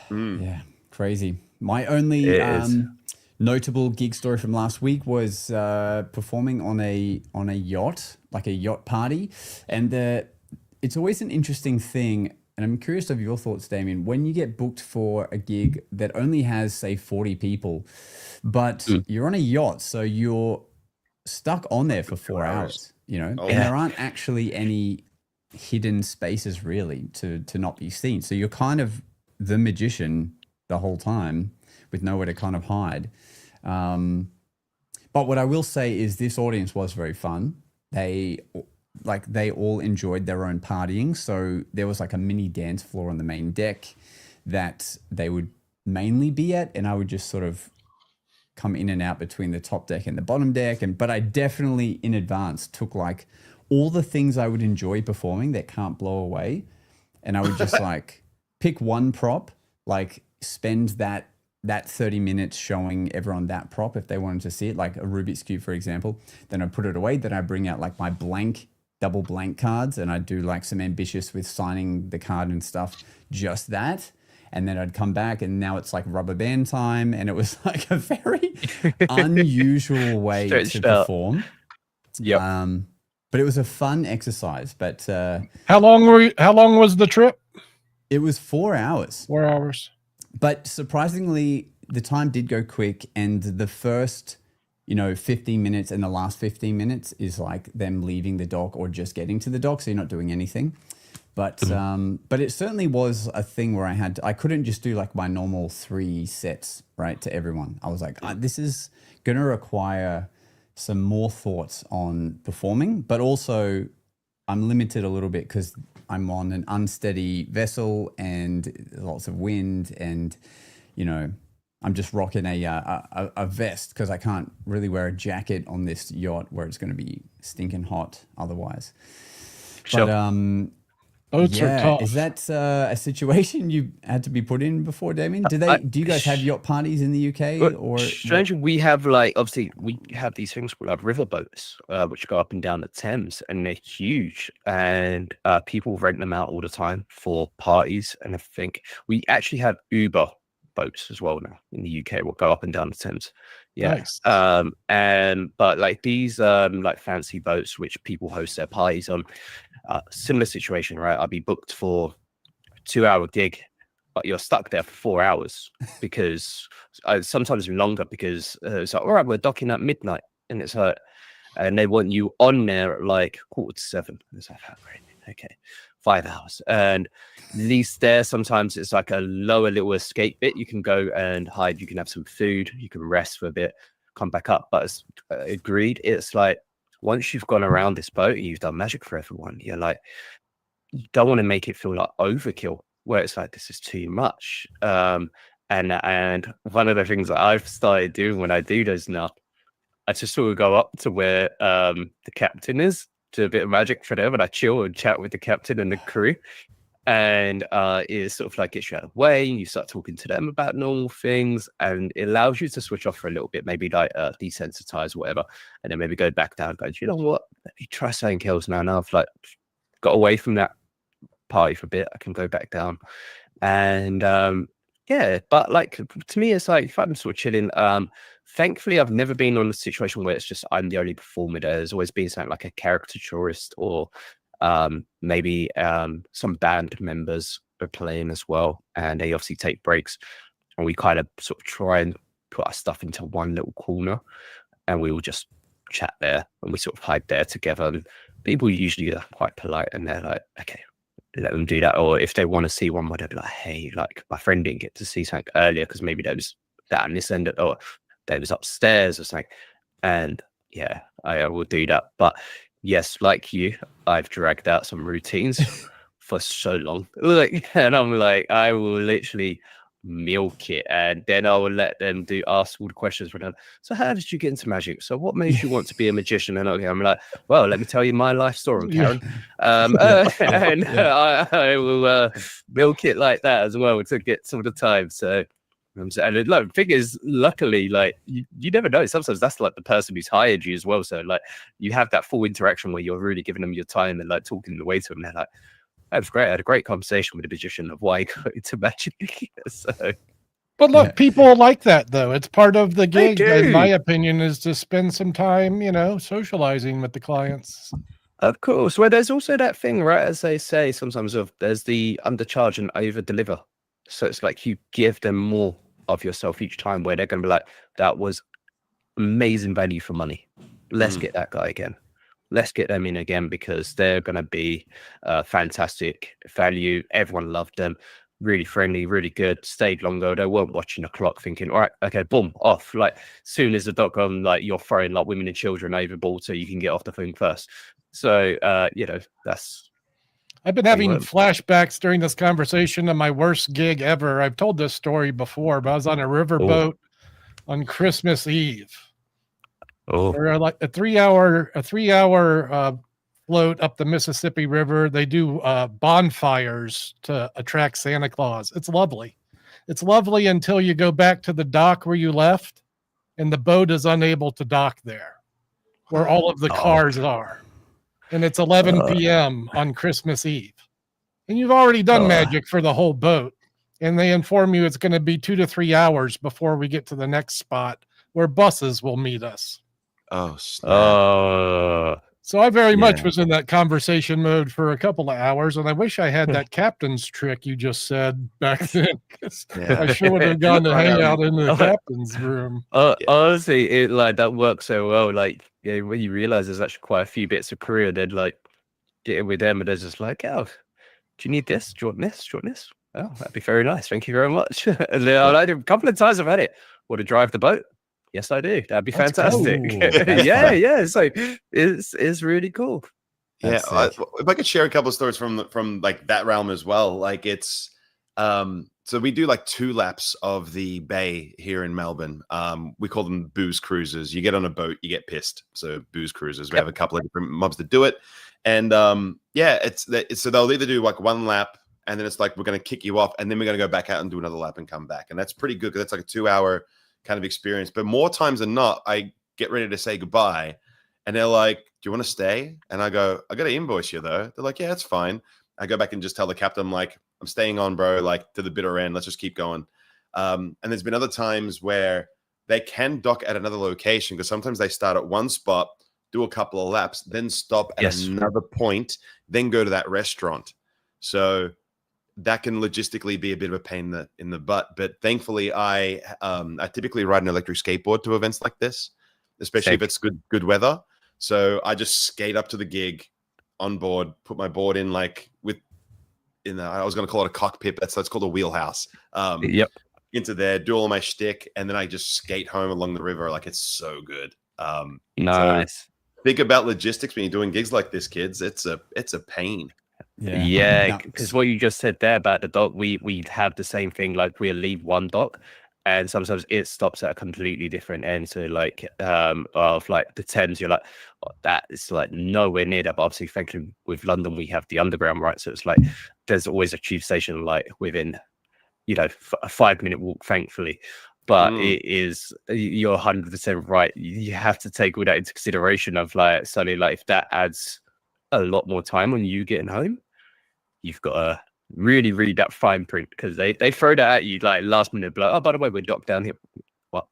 Yeah, crazy. My only notable gig story from last week was performing on a yacht, like a yacht party, and it's always an interesting thing. And I'm curious of your thoughts, Damien, when you get booked for a gig that only has, say, 40 people, but you're on a yacht, so you're stuck on there for 4 hours, and there aren't actually any hidden spaces really to not be seen. So you're kind of the magician the whole time with nowhere to kind of hide. But what I will say is this audience was very fun. They like they all enjoyed their own partying. So there was like a mini dance floor on the main deck that they would mainly be at, and I would just sort of come in and out between the top deck and the bottom deck. But I definitely in advance took like all the things I would enjoy performing that can't blow away, and I would just like pick one prop, like spend that 30 minutes showing everyone that prop if they wanted to see it, like a Rubik's Cube, for example. Then I put it away. Then I bring out like my double blank cards, and I do like some ambitious with signing the card and stuff, just that. And then I'd come back, and now it's like rubber band time. And it was like a very unusual way to perform. Yeah. But it was a fun exercise. But how long was the trip? It was 4 hours. 4 hours. But surprisingly, the time did go quick, and the first, 15 minutes and the last 15 minutes is like them leaving the dock or just getting to the dock, so you're not doing anything. But it certainly was a thing where I couldn't just do like my normal 3 sets, right, to everyone. I was like, this is going to require some more thoughts on performing, but also I'm limited a little bit because I'm on an unsteady vessel and lots of wind, and I'm just rocking a vest because I can't really wear a jacket on this yacht where it's going to be stinking hot otherwise. Sure. But Boats are tough. is that a situation you had to be put in before, Damien? Do you guys have yacht parties in the UK? Or strangely, we have obviously we have these things called river boats, which go up and down the Thames, and they're huge, and people rent them out all the time for parties. And I think we actually have Uber boats as well now in the UK. Will go up and down the Thames. Yeah. Nice. But like these like fancy boats which people host their parties on. Similar situation, right? I'll be booked for a 2-hour gig, but you're stuck there for 4 hours because sometimes longer because it's like, all right, we're docking at midnight, and it's like, and they want you on there at like 6:45. It's like, oh, great, okay, 5 hours. And at least there, sometimes it's like a lower little escape bit. You can go and hide. You can have some food. You can rest for a bit, come back up. But it's agreed. It's like, once you've gone around this boat and you've done magic for everyone, you're like, you don't want to make it feel like overkill, where it's like, this is too much. And one of the things that I've started doing when I do those now, I just sort of go up to where the captain is, do a bit of magic for them, and I chill and chat with the captain and the crew. And it sort of like gets you out of the way, and you start talking to them about normal things, and it allows you to switch off for a little bit, maybe like desensitize or whatever, and then maybe go back down and go, you know what, let me try something else now. Now I've like got away from that party for a bit, I can go back down. And yeah, but like to me, it's like if I'm sort of chilling, thankfully I've never been on a situation where it's just I'm the only performer. There's always been something like a caricaturist, or maybe some band members are playing as well, and they obviously take breaks, and we kind of sort of try and put our stuff into one little corner, and we will just chat there, and we sort of hide there together. And people usually are quite polite, and they're like, okay, let them do that. Or if they want to see one, they'll be like, hey, like my friend didn't get to see something earlier because maybe there was that on this end, or they was upstairs or something. And yeah, I will do that. But yes, like you, I've dragged out some routines for so long. And I'm like, I will literally milk it, and then I will let them ask all the questions for them. So how did you get into magic? So what made you want to be a magician? And I'm like, well, let me tell you my life story, Karen. I will milk it like that as well to get some of the time. So and the thing is, luckily, like you never know. Sometimes that's like the person who's hired you as well. So like you have that full interaction where you're really giving them your time and like talking away to them. They're like, that was great. I had a great conversation with the magician of why I got into magic. So, but look, people like that though. It's part of the gig, in my opinion, is to spend some time, socializing with the clients. Of course. Well, there's also that thing, right? As they say, sometimes there's the undercharge and over deliver. So it's like you give them more of yourself each time, where they're going to be like, that was amazing value for money. Let's get that guy again. Let's get them in again because they're going to be fantastic value. Everyone loved them. Really friendly, really good. Stayed longer. They weren't watching the clock thinking, all right, okay, boom, off. Like soon as the dot com, like you're throwing like women and children overboard so you can get off the thing first. So that's. I've been having flashbacks during this conversation of my worst gig ever. I've told this story before, but I was on a riverboat on Christmas Eve. Oh, We're like a 3-hour float up the Mississippi River. They do bonfires to attract Santa Claus. It's lovely. It's lovely until you go back to the dock where you left, and the boat is unable to dock there, where all of the cars are. And it's 11 p.m. on Christmas Eve. And you've already done magic for the whole boat. And they inform you it's going to be 2 to 3 hours before we get to the next spot where buses will meet us. Oh, snap. So I very much was in that conversation mode for a couple of hours, and I wish I had that captain's trick you just said back then. I sure would have gone to hang out in the captain's room. Honestly, that works so well. Like, when you realize there's actually quite a few bits of career, then like getting with them, and they're just like, "Oh, do you need this? Do you want this? Do you want this? Oh, that'd be very nice. Thank you very much." And then a couple of times I've had it. Want to drive the boat? Yes, I do. That'd be fantastic. Yeah. It's like it's really cool. If I could share a couple of stories from like that realm as well. Like it's so we do like 2 laps of the bay here in Melbourne. We call them booze cruises. You get on a boat, you get pissed. So booze cruises. We have a couple of different mobs that do it, and so they'll either do like 1 lap, and then it's like we're going to kick you off, and then we're going to go back out and do another lap and come back, and that's pretty good because that's like a 2-hour kind of experience. But more times than not, I get ready to say goodbye, and they're like, "Do you want to stay?" And I go, "I got to invoice you though." They're like, "Yeah, that's fine." I go back and just tell the captain, like, "I'm staying on, bro, like to the bitter end. Let's just keep going." And there's been other times where they can dock at another location because sometimes they start at one spot, do a couple of laps, then stop at another point, then go to that restaurant. So that can logistically be a bit of a pain in the butt. But thankfully, I typically ride an electric skateboard to events like this, especially if it's good weather. So I just skate up to the gig on board, put my board in I was going to call it a cockpit. That's called a wheelhouse. Into there, do all my shtick, and then I just skate home along the river. Like it's so good. Nice. So think about logistics when you're doing gigs like this, kids. It's a pain. Yeah, because what you just said there about the dock, we have the same thing. Like we'll leave one dock, and sometimes it stops at a completely different end. So like of like the Thames, you're like, that is like nowhere near that. But obviously, thankfully with London, we have the underground, right? So it's like there's always a tube station like within a 5-minute walk, thankfully. But it is, you're 100% right. You have to take all that into consideration of like suddenly like if that adds a lot more time on you getting home, you've got to really read that fine print because they throw that at you like last minute, like, "Oh, by the way, we're docked down here." What?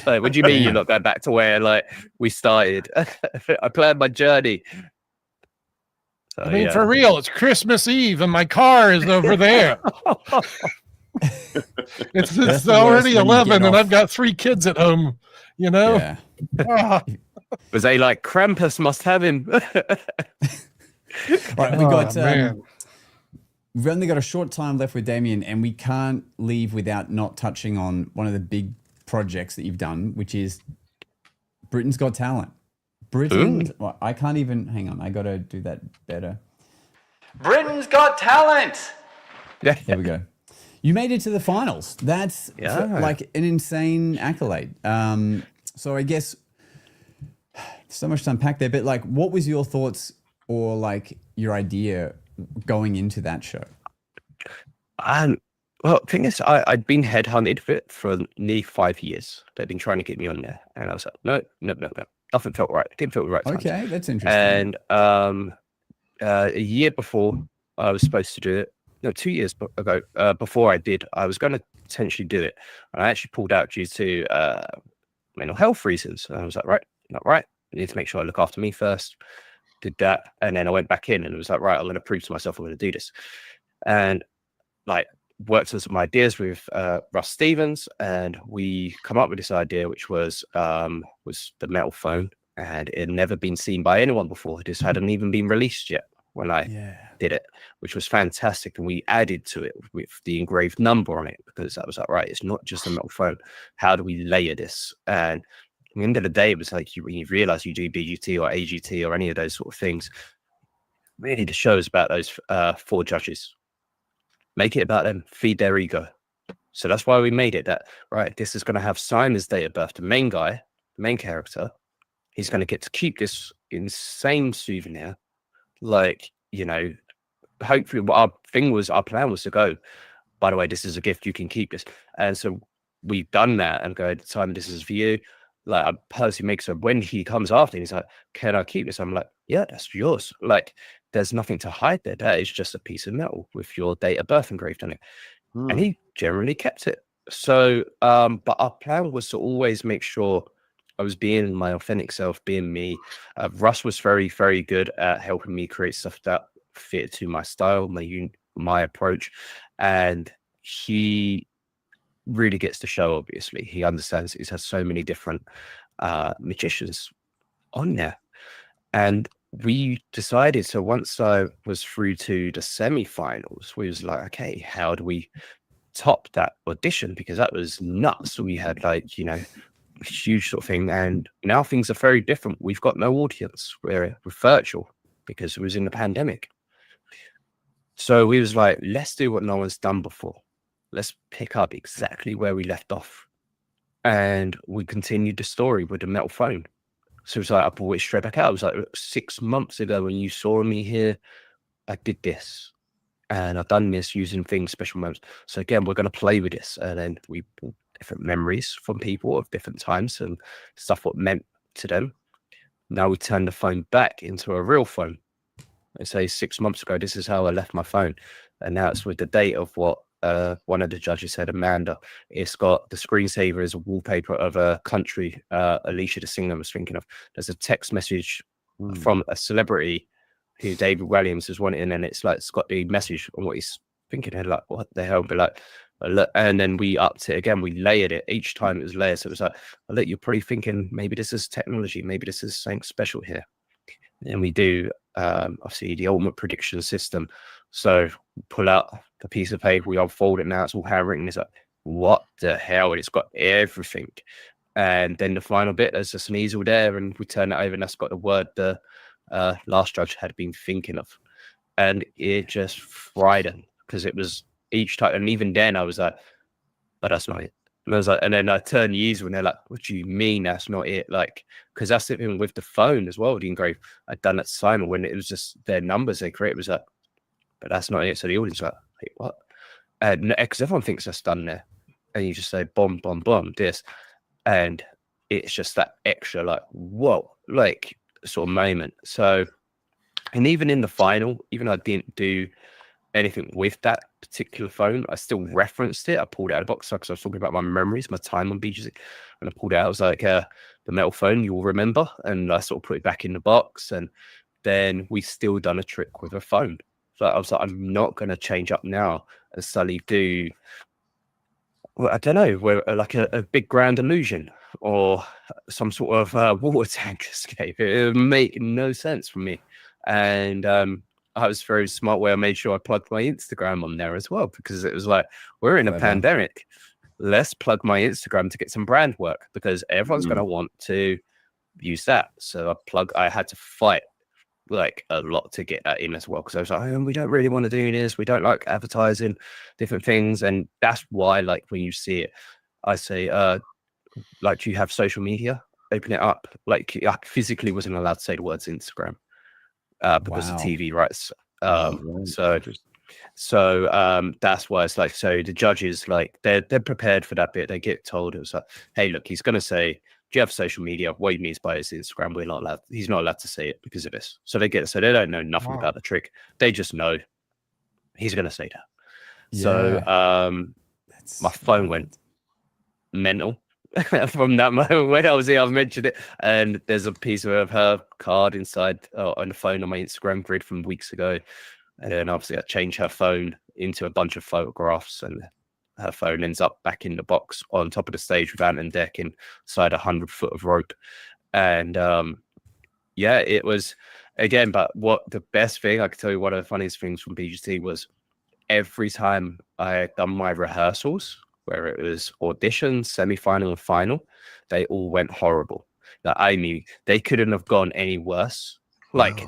Like, what do you mean you're not going back to where like we started? I planned my journey. So, I mean, for real, it's Christmas Eve and my car is over there. It's already 11 and I've got 3 kids at home, Yeah. Was they like, Krampus must have him? Right, we got we've only got a short time left with Damien, and we can't leave without not touching on one of the big projects that you've done, which is Britain's Got Talent. Well, I can't even hang on. I got to do that better. Britain's Got Talent. Yeah, there we go. You made it to the finals. That's like an insane accolade. So I guess so much to unpack there, but like, what was your thoughts or like your idea going into that show? Well, the thing is, I'd been headhunted for it for nearly 5 years. They'd been trying to get me on there, and I was like, no. Nothing felt right. It didn't feel the right time. Okay, that's interesting. And a year before I was supposed to do it, no, 2 years ago, before I did, I was going to potentially do it. And I actually pulled out due to mental health reasons. And I was like, right, not right. I need to make sure I look after me first. Did that. And then I went back in and it was like, right, I'm going to prove to myself I'm going to do this. And like worked with some ideas with Russ Stevens, and we come up with this idea, which was the metal phone. And it had never been seen by anyone before. It just hadn't even been released yet when I did it, which was fantastic. And we added to it with the engraved number on it, because I was like, right, it's not just a metal phone. How do we layer this? And the end of the day, it was like when you realize you do BGT or AGT or any of those sort of things, really the show is about those 4 judges. Make it about them, feed their ego. So that's why we made it that, right, this is going to have Simon's date of birth. The main guy, the main character, he's going to get to keep this insane souvenir. Like, you know, hopefully what our plan was to go, by the way, this is a gift, you can keep this. And so we've done that and go, Simon, this is for you. Like, I personally make so when he comes after, he's like, can I keep this? I'm like, yeah, that's yours. Like, there's nothing to hide there. That is just a piece of metal with your date of birth engraved on it. And he generally kept it. So, but our plan was to always make sure I was being my authentic self, being me. Russ was very, very good at helping me create stuff that fit to my style, my approach. And he really gets the show, obviously. He understands he's had so many different magicians on there. And we decided, so once I was through to the semi-finals, we was like, okay, how do we top that audition? Because that was nuts. We had like, you know, a huge sort of thing. And now things are very different. We've got no audience. We're virtual because it was in the pandemic. So we was like, let's do what no one's done before. Let's pick up exactly where we left off. And we continued the story with the metal phone. So it was like, I brought it straight back out. It was like 6 months ago when you saw me here, I did this. And I've done this using things, special moments. So again, we're going to play with this. And then we pulled different memories from people of different times and stuff what meant to them. Now we turn the phone back into a real phone. I say 6 months ago, this is how I left my phone. And now it's with the date of what one of the judges said, Amanda. It's got the screensaver as a wallpaper of a country Alicia the singer was thinking of. There's a text message from a celebrity who David Williams is wanting, and it's like it's got the message on what he's thinking. And like, what the hell? Be like, look, and then we upped it again. We layered it each time. It was layered. So it was like, look, you're probably thinking maybe this is technology, maybe this is something special here. And we do obviously the ultimate prediction system. So pull out the piece of paper, we unfold it now, it's all handwritten. It's like, what the hell? It's got everything. And then the final bit, there's just an easel there, and we turn it over, and that's got the word the last judge had been thinking of. And it just frightened, because it was each time, and even then I was like, but that's not it. And I was like, and then I turned the easel, and they're like, what do you mean that's not it? Like, because that's the thing with the phone as well, the engrave. I'd done that to Simon when it was just their numbers they created. It was like, but that's not it. So the audience was like, hey, what? Because everyone thinks that's done there. And you just say, bomb, bomb, bomb, this. And it's just that extra, like, whoa, like, sort of moment. So, and even in the final, even though I didn't do anything with that particular phone, I still referenced it. I pulled it out of the box because I was talking about my memories, my time on BGC, and I pulled it out. I was like, the metal phone, you'll remember. And I sort of put it back in the box. And then we still done a trick with a phone. So I was like, I'm not going to change up now and suddenly do, well, I don't know, where like a big grand illusion or some sort of water tank escape. It would make no sense for me. And I was very smart where I made sure I plugged my Instagram on there as well, because it was like, we're in a pandemic. Let's plug my Instagram to get some brand work, because everyone's going to want to use that. So I had to fight like a lot to get that in as well, because I was like, we don't really want to do this, we don't like advertising different things. And that's why, like, when you see it, I say, like, do you have social media? Open it up. Like, I physically wasn't allowed to say the words Instagram because of TV rights. So that's why it's like, so the judges, like, they're prepared for that bit. They get told, it was like, hey, look, he's going to say, do you have social media? What he means by his Instagram, we're not allowed. He's not allowed to say it because of this. So they get it. So they don't know nothing about the trick. They just know he's going to say that. Yeah. So my phone went mental from that moment when I was here. I've mentioned it, and there's a piece of her card inside on the phone on my Instagram grid from weeks ago. And then obviously I changed her phone into a bunch of photographs, and her phone ends up back in the box on top of the stage with Ant and Deck inside 100 foot of rope. And yeah, it was, again, but what the best thing, I can tell you, one of the funniest things from BGT was every time I had done my rehearsals, where it was audition, semi-final, and final, they all went horrible. Like, I mean, they couldn't have gone any worse. Like,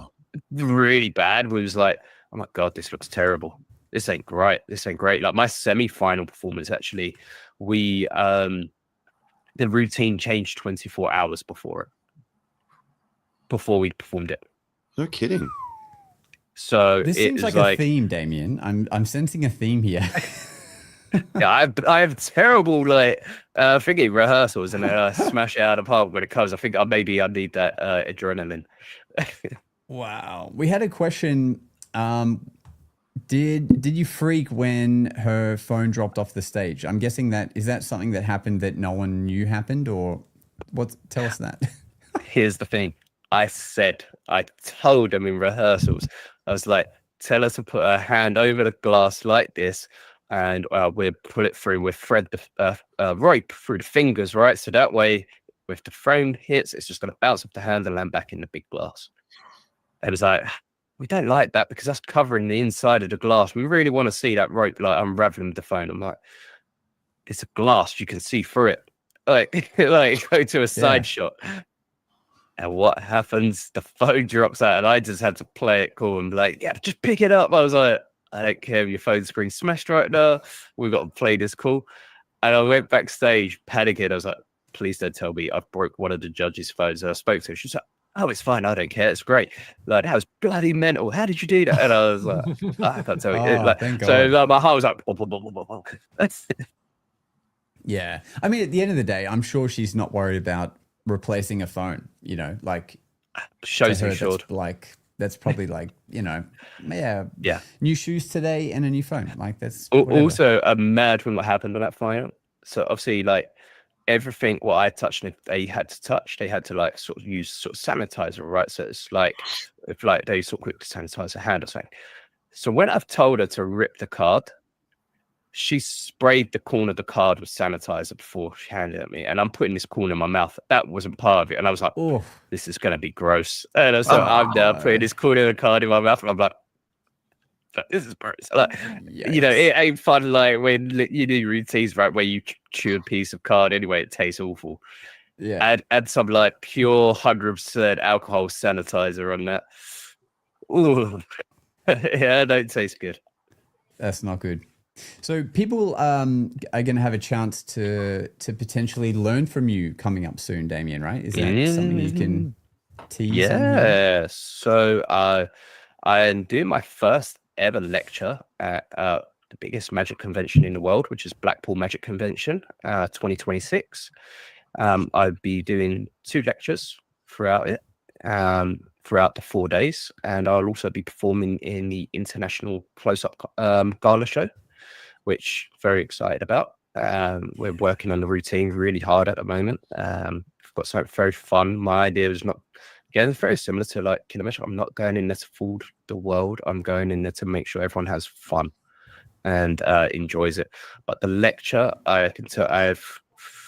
really bad. We was like, oh my God, this looks terrible. This ain't great. This ain't great. Like, my semi-final performance, actually, we the routine changed 24 hours before we performed it. No kidding. So This seems like a theme, Damien. I'm sensing a theme here. Yeah, I have terrible thinking rehearsals, and then I smash it out of the park when it comes. I think maybe I need that adrenaline. Wow. We had a question. Did you freak when her phone dropped off the stage? I'm guessing is that something that happened that no one knew happened, or what? Tell us that. Here's the thing. I told them in rehearsals, I was like, tell her to put her hand over the glass like this, and we'll pull it through. We'll thread the rope through the fingers, right? So that way, if the phone hits, it's just going to bounce off the hand and land back in the big glass. And it was like, we don't like that because that's covering the inside of the glass. We really want to see that rope like unraveling the phone. I'm like, it's a glass, you can see through it. Like go to a side shot. And what happens? The phone drops out, and I just had to play it cool and be like, yeah, just pick it up. I was like, I don't care if your phone screen smashed right now. We've got to play this cool. And I went backstage panicking. I was like, please don't tell me I've broke one of the judges' phones. And I spoke to her. She was like, oh, it's fine. I don't care. It's great. Like, that was bloody mental. How did you do that? And I was like, I can't tell you. So my heart was like, Yeah. I mean, at the end of the day, I'm sure she's not worried about replacing a phone, like shows insured. That's probably new shoes today and a new phone. Like, that's also a mad when what happened on that final. So obviously, like, everything what I touched, if they had to touch, they had to like sort of use sort of sanitizer, right? So it's like if like they sort of quickly sanitize a hand or something. So when I've told her to rip the card, she sprayed the corner of the card with sanitizer before she handed it to me, and I'm putting this corner in my mouth. That wasn't part of it, and I was like, "Oh, this is gonna be gross." And so I'm now putting this corner of the card in my mouth, and I'm like, "This is gross." Like, it ain't fun. Like when you do routines, right, where you chew a piece of card anyway, it tastes awful. Yeah, add some like pure 100% alcohol sanitizer on that. Ooh, yeah, it don't taste good. That's not good. So people are going to have a chance to potentially learn from you coming up soon, Damien, right? Is that something you can tease? Yeah. So I am doing my first ever lecture at the biggest magic convention in the world, which is Blackpool Magic Convention 2026. I'll be doing 2 lectures throughout it, throughout the 4 days. And I'll also be performing in the International Close-Up Gala Show, which very excited about. We're working on the routine really hard at the moment. We've got something very fun. My idea is it's very similar to like Kinemagic. I'm not going in there to fool the world. I'm going in there to make sure everyone has fun and enjoys it. But the lecture, I can tell I have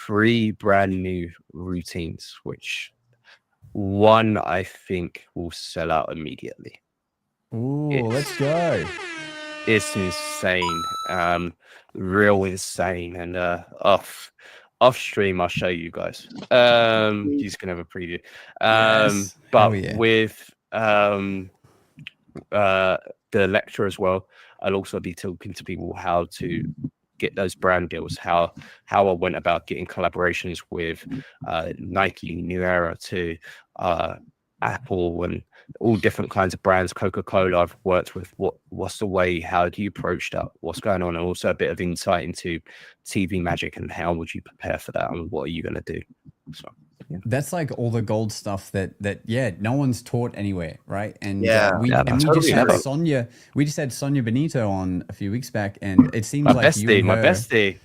3 brand new routines, which one I think will sell out immediately. Ooh, let's go. It's insane, real insane, and off stream I'll show you guys. You can have a preview. But with the lecture as well, I'll also be talking to people how to get those brand deals, how I went about getting collaborations with Nike, New Era, to Apple, and all different kinds of brands. Coca-Cola I've worked with. What's the way, how do you approach that, what's going on, and also a bit of insight into TV magic and how would you prepare for that and what are you going to do. So that's like all the gold stuff that no one's taught anywhere, right? And we just had Sonia Benito on a few weeks back, and it seems my bestie.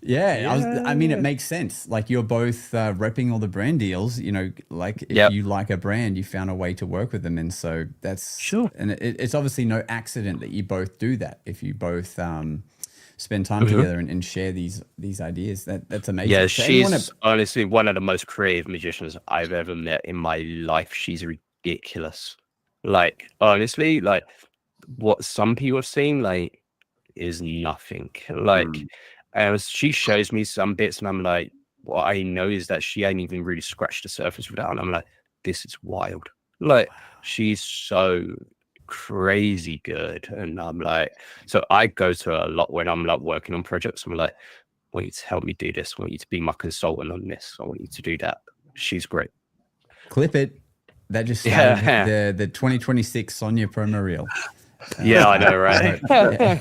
Yeah, I mean, it makes sense. Like, you're both repping all the brand deals. Like if you like a brand, you found a way to work with them, and so that's sure. And it's obviously no accident that you both do that. If you both spend time together and share these ideas, that's amazing. Yeah, she's honestly one of the most creative magicians I've ever met in my life. She's ridiculous. Like, honestly, like what some people have seen, like, is nothing. Like. And she shows me some bits, and I'm like, what I know is that she ain't even really scratched the surface with that. And I'm like, this is wild. Like, she's so crazy good. And I'm like, so I go to her a lot when I'm like working on projects. I'm like, I want you to help me do this. I want you to be my consultant on this. I want you to do that. She's great. Clip it. That just started the 2026 Sonia promo reel. Yeah, I know, right? Yeah.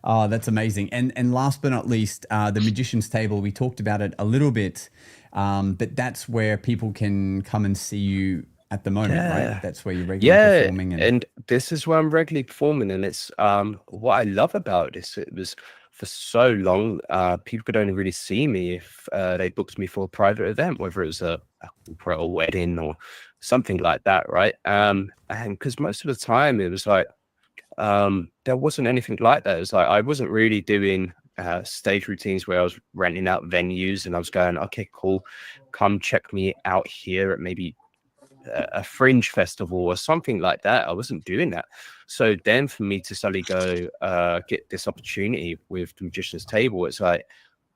Oh, that's amazing. And last but not least, the Magician's Table, we talked about it a little bit, but that's where people can come and see you at the moment, right? That's where you're regularly performing. And this is where I'm regularly performing. And it's what I love about this. It was for so long, people could only really see me if they booked me for a private event, whether it was a corporate or wedding or something like that, right? And because most of the time it was like, there wasn't anything like that. It's like I wasn't really doing stage routines where I was renting out venues and I was going, okay, cool, come check me out here at maybe a fringe festival or something like that. I wasn't doing that. So then for me to suddenly go get this opportunity with the Magician's Table, it's like,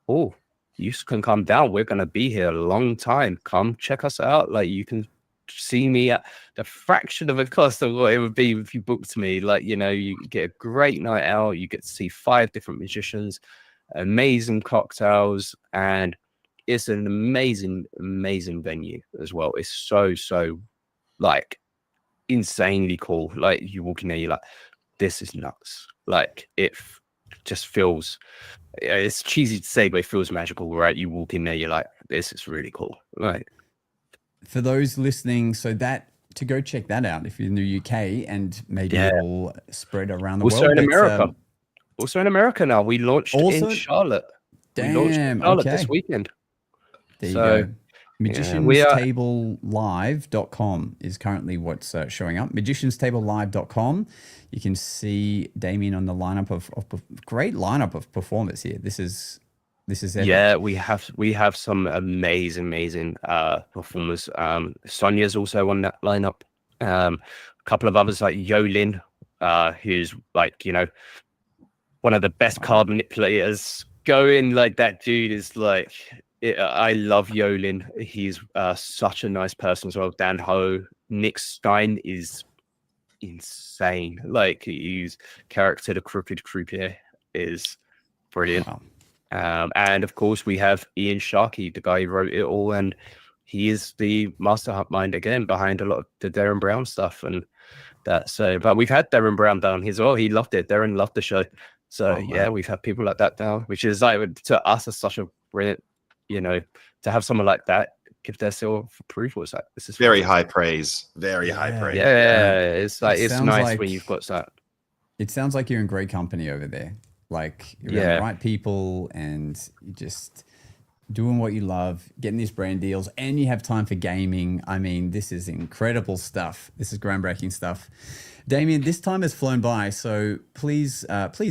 oh, you can come down. We're going to be here a long time. Come check us out. Like, you can see me at the fraction of a cost of what it would be if you booked me. Like, you know, you get a great night out. You get to see 5 different magicians, amazing cocktails, and it's an amazing venue as well. It's so like insanely cool. Like, you walk in there, you're like, this is nuts. Like, it just feels, it's cheesy to say, but it feels magical, right? You walk in there, you're like, this is really cool. Right. For those listening, so that to go check that out if you're in the UK and maybe all spread around the world. Also in America. Also in America now. We launched in Charlotte. Damn, we launched in Charlotte this weekend. There you go. Magicianstablelive.com is currently what's showing up. Magicianstablelive.com. You can see Damien on the lineup of great lineup of performers here. This is it. Yeah, we have some amazing performers. Sonia's also on that lineup. A couple of others like Yolin, who's like, you know, one of the best card manipulators going. Like, that dude is like, I love Yolin. He's such a nice person as well. Dan Ho, Nick Stein is insane. Like, his character, the Crooked Croupier, is brilliant. Wow. And of course we have Ian Sharkey, the guy who wrote it all, and he is the mastermind again behind a lot of the Darren Brown stuff and that. So, but we've had Darren Brown down here as well. He loved it. Darren loved the show. So we've had people like that down, which is like, to us, is such a brilliant, you know, to have someone like that give their seal of approval. It's like, this is very high praise. Very high praise. Yeah, it's like, it's nice when you've got that. It sounds like you're in great company over there. Like, you're around the right people and you just doing what you love, getting these brand deals, and you have time for gaming. I mean, this is incredible stuff. This is groundbreaking stuff. Damien, this time has flown by, so please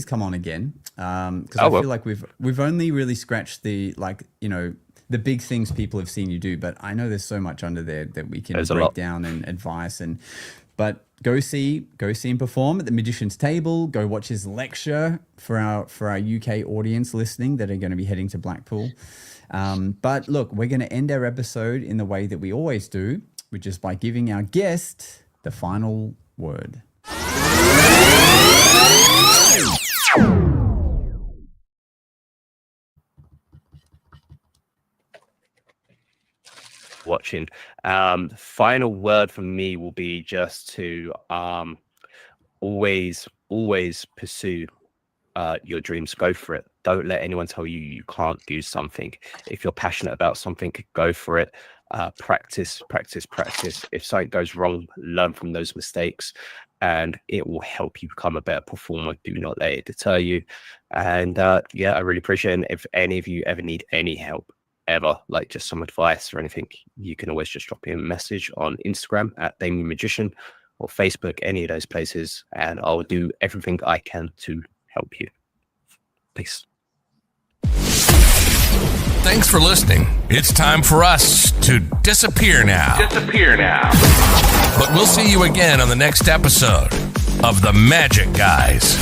come on again. Because I feel like we've only really scratched the, like, you know, the big things people have seen you do, but I know there's so much under there that we can break down and advice but go see him perform at the Magician's Table. Go watch his lecture for our UK audience listening that are going to be heading to Blackpool. But look, we're going to end our episode in the way that we always do, which is by giving our guest the final word. Watching. Final word from me will be just to always pursue your dreams. Go for it. Don't let anyone tell you you can't do something. If you're passionate about something, go for it. Practice. If something goes wrong, learn from those mistakes, and it will help you become a better performer. Do not let it deter you. And I really appreciate it. And if any of you ever need any help, ever, like just some advice or anything, you can always just drop me a message on Instagram at Damien Magician or Facebook, any of those places, and I'll do everything I can to help you. Peace. Thanks for listening. It's time for us to disappear now. But we'll see you again on the next episode of The Magic Guys.